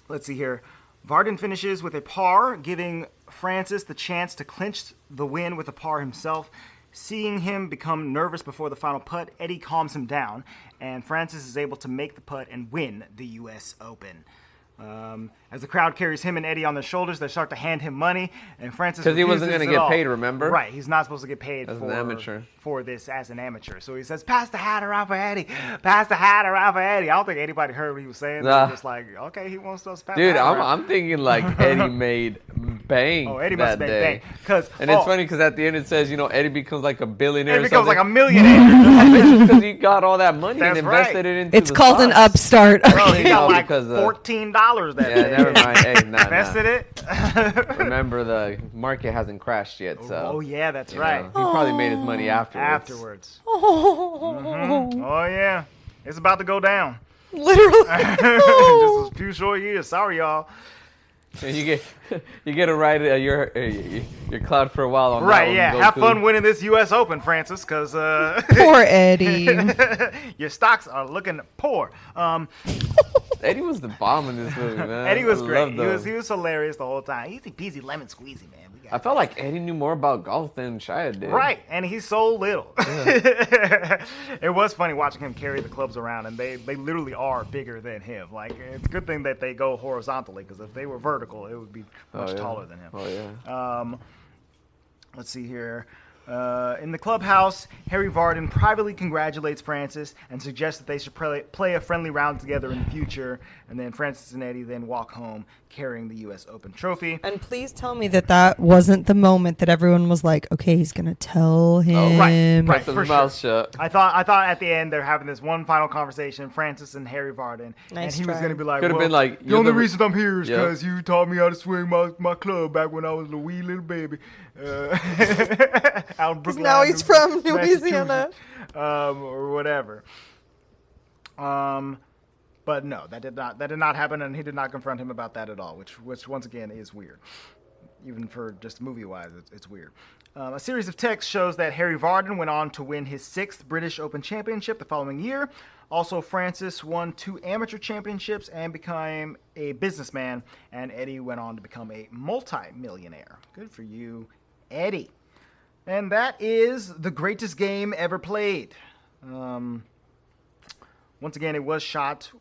Let's see here. Varden finishes with a par, giving Francis the chance to clinch the win with a par himself. Seeing him become nervous before the final putt, Eddie calms him down, and Francis is able to make the putt and win the U.S. Open. As the crowd carries him and Eddie on their shoulders, they start to hand him money, and Francis Because he wasn't going to get paid, remember? Right, he's not supposed to get paid As an amateur. for this as an amateur. So he says, "Pass the hat around for Eddie. Pass the hat around for Eddie." I don't think anybody heard what he was saying. They Nah. were just like, okay, he wants us to pass Dude, the hat around. I'm thinking Eddie made bank Oh, Eddie that must day. Because And it's funny because at the end it says, Eddie becomes a billionaire. Eddie or becomes like a something. millionaire. Because he got all that money and That's invested right. it into It's the called an stocks. upstart. Bro, he got No, like because, $14 that Yeah, day. never mind. Hey, nah. Invested it. Remember, the market hasn't crashed yet, so. Oh yeah, that's you right. know, he probably made his money afterwards. Oh yeah, it's about to go down. Literally. Just a few short years. Sorry, y'all. And you get to ride your cloud for a while on that Right, one, yeah. Goku. Have fun winning this U.S. Open, Francis, because Poor Eddie. your stocks are looking poor. Eddie was the bomb in this movie, man. Eddie was I great. loved He was hilarious the whole time. Easy peasy lemon squeezy, man. I felt like Eddie knew more about golf than Shia did. Right, and he's so little. Yeah. It was funny watching him carry the clubs around, and they literally are bigger than him. Like, it's a good thing that they go horizontally, because if they were vertical, it would be much taller than him. Oh, yeah. Let's see here. In the clubhouse, Harry Vardon privately congratulates Francis and suggests that they should play a friendly round together in the future. And then Francis and Eddie then walk home carrying the U.S. Open trophy. And please tell me that wasn't the moment that everyone was like, okay, he's going to tell him. Oh, right, Kept his mouth shut. I thought at the end they're having this one final conversation, Francis and Harry Vardon. Nice and he was going to be like, Could have been like, the only reason I'm here is because you taught me how to swing my club back when I was a wee little baby. Out in Brooklyn, now he's from Louisiana. Or whatever. But no, that did not happen, and he did not confront him about that at all, which once again is weird. Even for just movie-wise, it's weird. A series of texts shows that Harry Vardon went on to win his 6th British Open Championship the following year. Also, Francis won 2 amateur championships and became a businessman, and Eddie went on to become a multi-millionaire. Good for you, Eddie. And that is the greatest game ever played. Once again, it was shot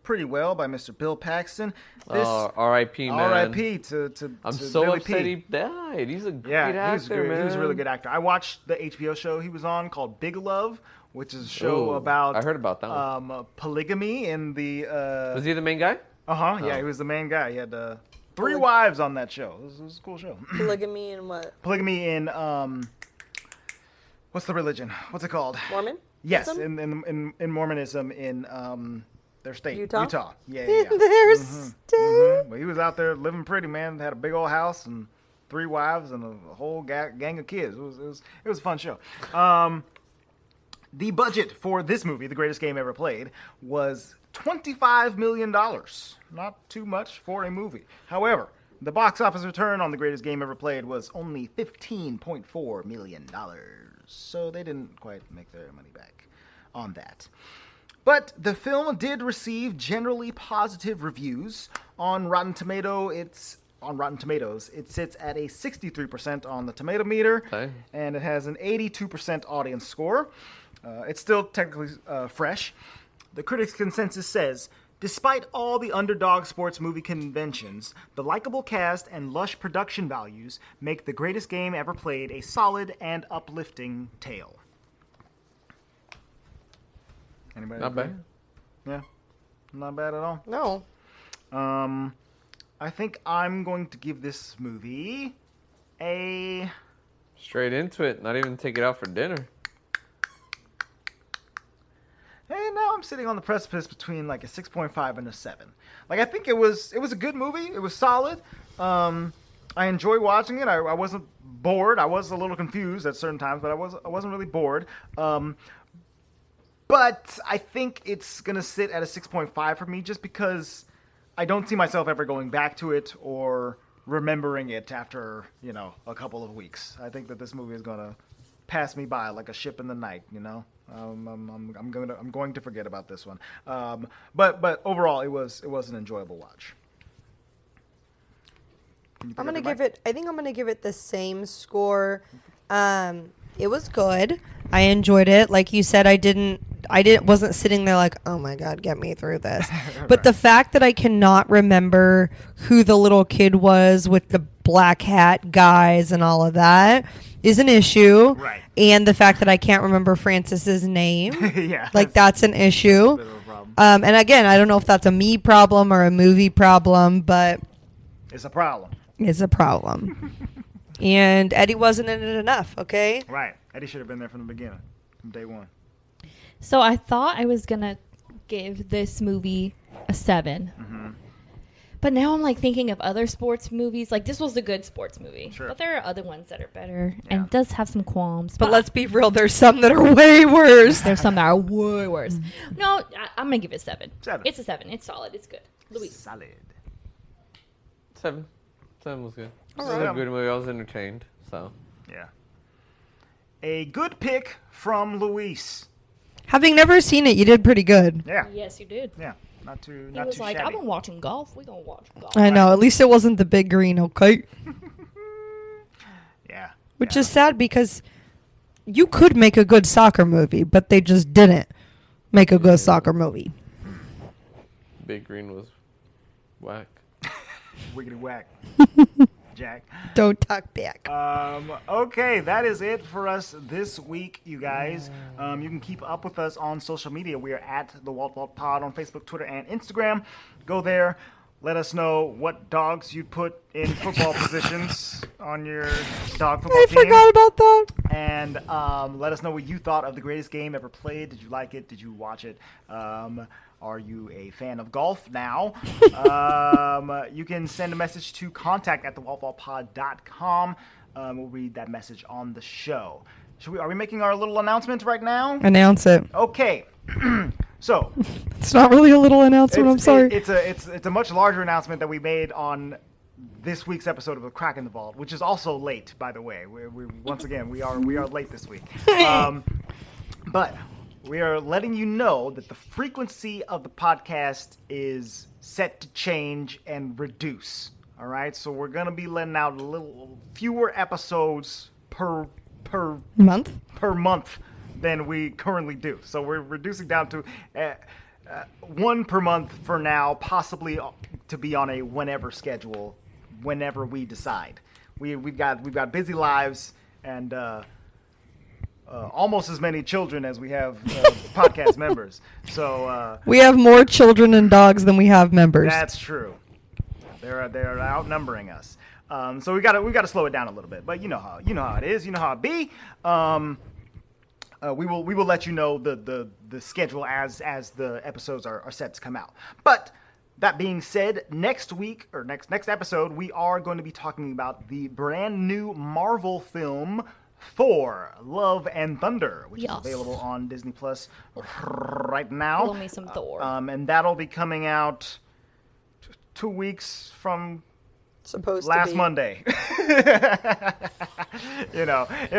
pretty well by Mr. Bill Paxton. R.I.P. man. R.I.P. to I'm so Billy upset P. he died. He's a great actor, man. He was a really good actor. I watched the HBO show he was on called Big Love, which is a show about... I heard about that one. Polygamy in the... was he the main guy? Uh-huh, yeah, he was the main guy. He had 3 wives on that show. It was a cool show. Polygamy in what? Polygamy in... what's the religion? What's it called? Mormon? Yes, in Mormonism in their state, Utah. Yeah. Their state. Well, he was out there living pretty, man. Had a big old house and 3 wives and a whole gang of kids. It was a fun show. The budget for this movie, The Greatest Game Ever Played, was $25 million. Not too much for a movie. However, the box office return on The Greatest Game Ever Played was only $15.4 million. So they didn't quite make their money back on that. But the film did receive generally positive reviews. On Rotten Tomatoes, it sits at a 63% on the tomato meter, and it has an 82% audience score. It's still technically fresh. The critics' consensus says, despite all the underdog sports movie conventions, the likable cast and lush production values make The Greatest Game Ever Played a solid and uplifting tale. Anybody Not agree? bad. Yeah, not bad at all. No. I think I'm going to give this movie a... Straight into it. Not even take it out for dinner. And now I'm sitting on the precipice between like a 6.5 and a 7. Like, I think it was a good movie. It was solid. I enjoyed watching it. I wasn't bored. I was a little confused at certain times, but I wasn't really bored. But I think it's going to sit at a 6.5 for me just because I don't see myself ever going back to it or remembering it after, a couple of weeks. I think that this movie is going to pass me by like a ship in the night, I'm going to forget about this one. But overall, it was an enjoyable watch. I'm going to give it, I think I'm going to give it the same score. It was good. I enjoyed it. Like you said, wasn't sitting there like, oh my God, get me through this. But the fact that I cannot remember who the little kid was with the black hat guys and all of that is an issue. Right. And the fact that I can't remember Francis's name. Yeah. Like that's an issue. That's a bit of a problem. And again, I don't know if that's a me problem or a movie problem, but it's a problem. It's a problem. And Eddie wasn't in it enough, okay? Right. Eddie should have been there from the beginning, from day one. So I thought I was going to give this movie a 7. Mm-hmm. But now I'm like thinking of other sports movies. Like this was a good sports movie. Sure. But there are other ones that are better. And it does have some qualms. But let's be real, there's some that are way worse. There's some that are way worse. No, I'm going to give it a 7. 7. It's a 7. It's solid. It's good. Luis. Solid. 7. 7 was good. It All was right. a good movie. I was entertained. So. Yeah. A good pick from Luis. Having never seen it, you did pretty good. Yeah. Yes, you did. Yeah. Not too. He Not was too like, shabby. I've been watching golf. We gonna watch golf. I know. At least it wasn't the big green, okay? Yeah. Which is sad because you could make a good soccer movie, but they just didn't make a good soccer movie. Big Green was whack. Wiggity whack. Jack. Don't talk back. Okay, that is it for us this week, you guys. You can keep up with us on social media. We are at the Walt Vault Pod on Facebook, Twitter, and Instagram. Go there. Let us know what dogs you'd put in football positions on your dog football I team. forgot about that. And let us know what you thought of the greatest game ever played. Did you like it? Did you watch it? Are you a fan of golf now? You can send a message to contact@thewaltvaultpod.com. We'll read that message on the show. Are we making our little announcement right now? Announce it. Okay. So It's not really a little announcement. I'm sorry. It's a much larger announcement that we made on this week's episode of The Crack in the Vault, which is also late, by the way. We once again we are late this week. But we are letting you know that the frequency of the podcast is set to change and reduce. All right, so we're gonna be letting out a little fewer episodes per Month? than we currently do. So we're reducing down to one per month for now, possibly to be on a whenever schedule, whenever we decide. We've got busy lives and almost as many children as we have podcast members. So We have more children and dogs than we have members. that's true. They're outnumbering us. So we gotta slow it down a little bit. But you know how it is. You know how it be. We will let you know the schedule as the episodes are set to come out. But that being said, next week or next episode, we are going to be talking about the brand new Marvel film Thor: Love and Thunder, which is available on Disney Plus right now. Pull me some Thor. And that'll be coming out 2 weeks from Supposed last to be. Monday.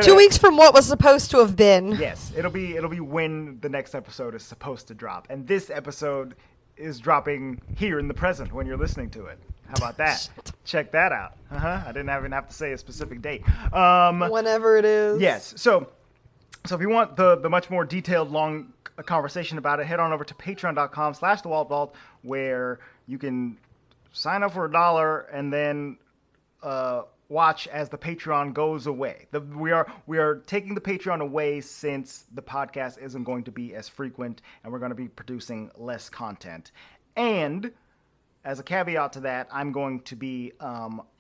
2 weeks from what was supposed to have been. Yes, it'll be when the next episode is supposed to drop, and this episode is dropping here in the present when you're listening to it. How about that? Check that out. I didn't even have to say a specific date. Whenever it is. Yes. So if you want the much more detailed, long conversation about it, head on over to patreon.com/thewaltvault, where you can sign up for $1 and then watch as the Patreon goes away. We are taking the Patreon away since the podcast isn't going to be as frequent, and we're going to be producing less content. And as a caveat to that, I'm going to be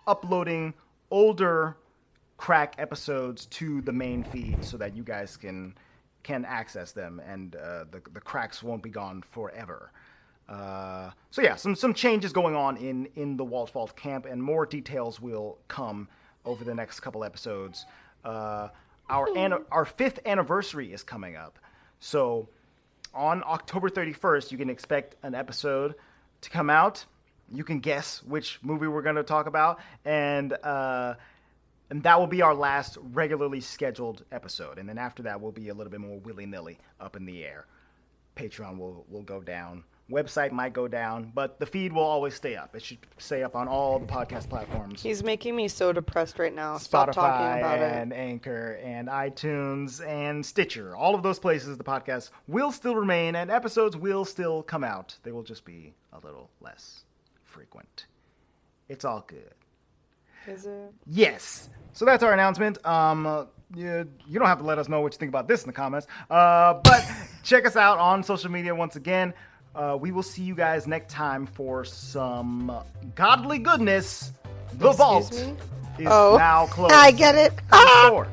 uploading older Crack episodes to the main feed so that you guys can access them, and the cracks won't be gone forever. So yeah, some changes going on in the Walt Vault camp, and more details will come over the next couple episodes. Our 5th anniversary is coming up, so on October 31st, you can expect an episode to come out. You can guess which movie we're going to talk about, and that will be our last regularly scheduled episode. And then after that, we'll be a little bit more willy-nilly up in the air. Patreon will go down. Website might go down, but the feed will always stay up. It should stay up on all the podcast platforms. He's making me so depressed right now. Stop talking about and Anchor and iTunes and Stitcher. All of those places the podcast will still remain, and episodes will still come out. They will just be a little less frequent. It's all good. Is it? Yes. So that's our announcement. You don't have to let us know what you think about this in the comments. But check us out on social media once again. We will see you guys next time for some godly goodness. The Vault is now closed. I get it. Store.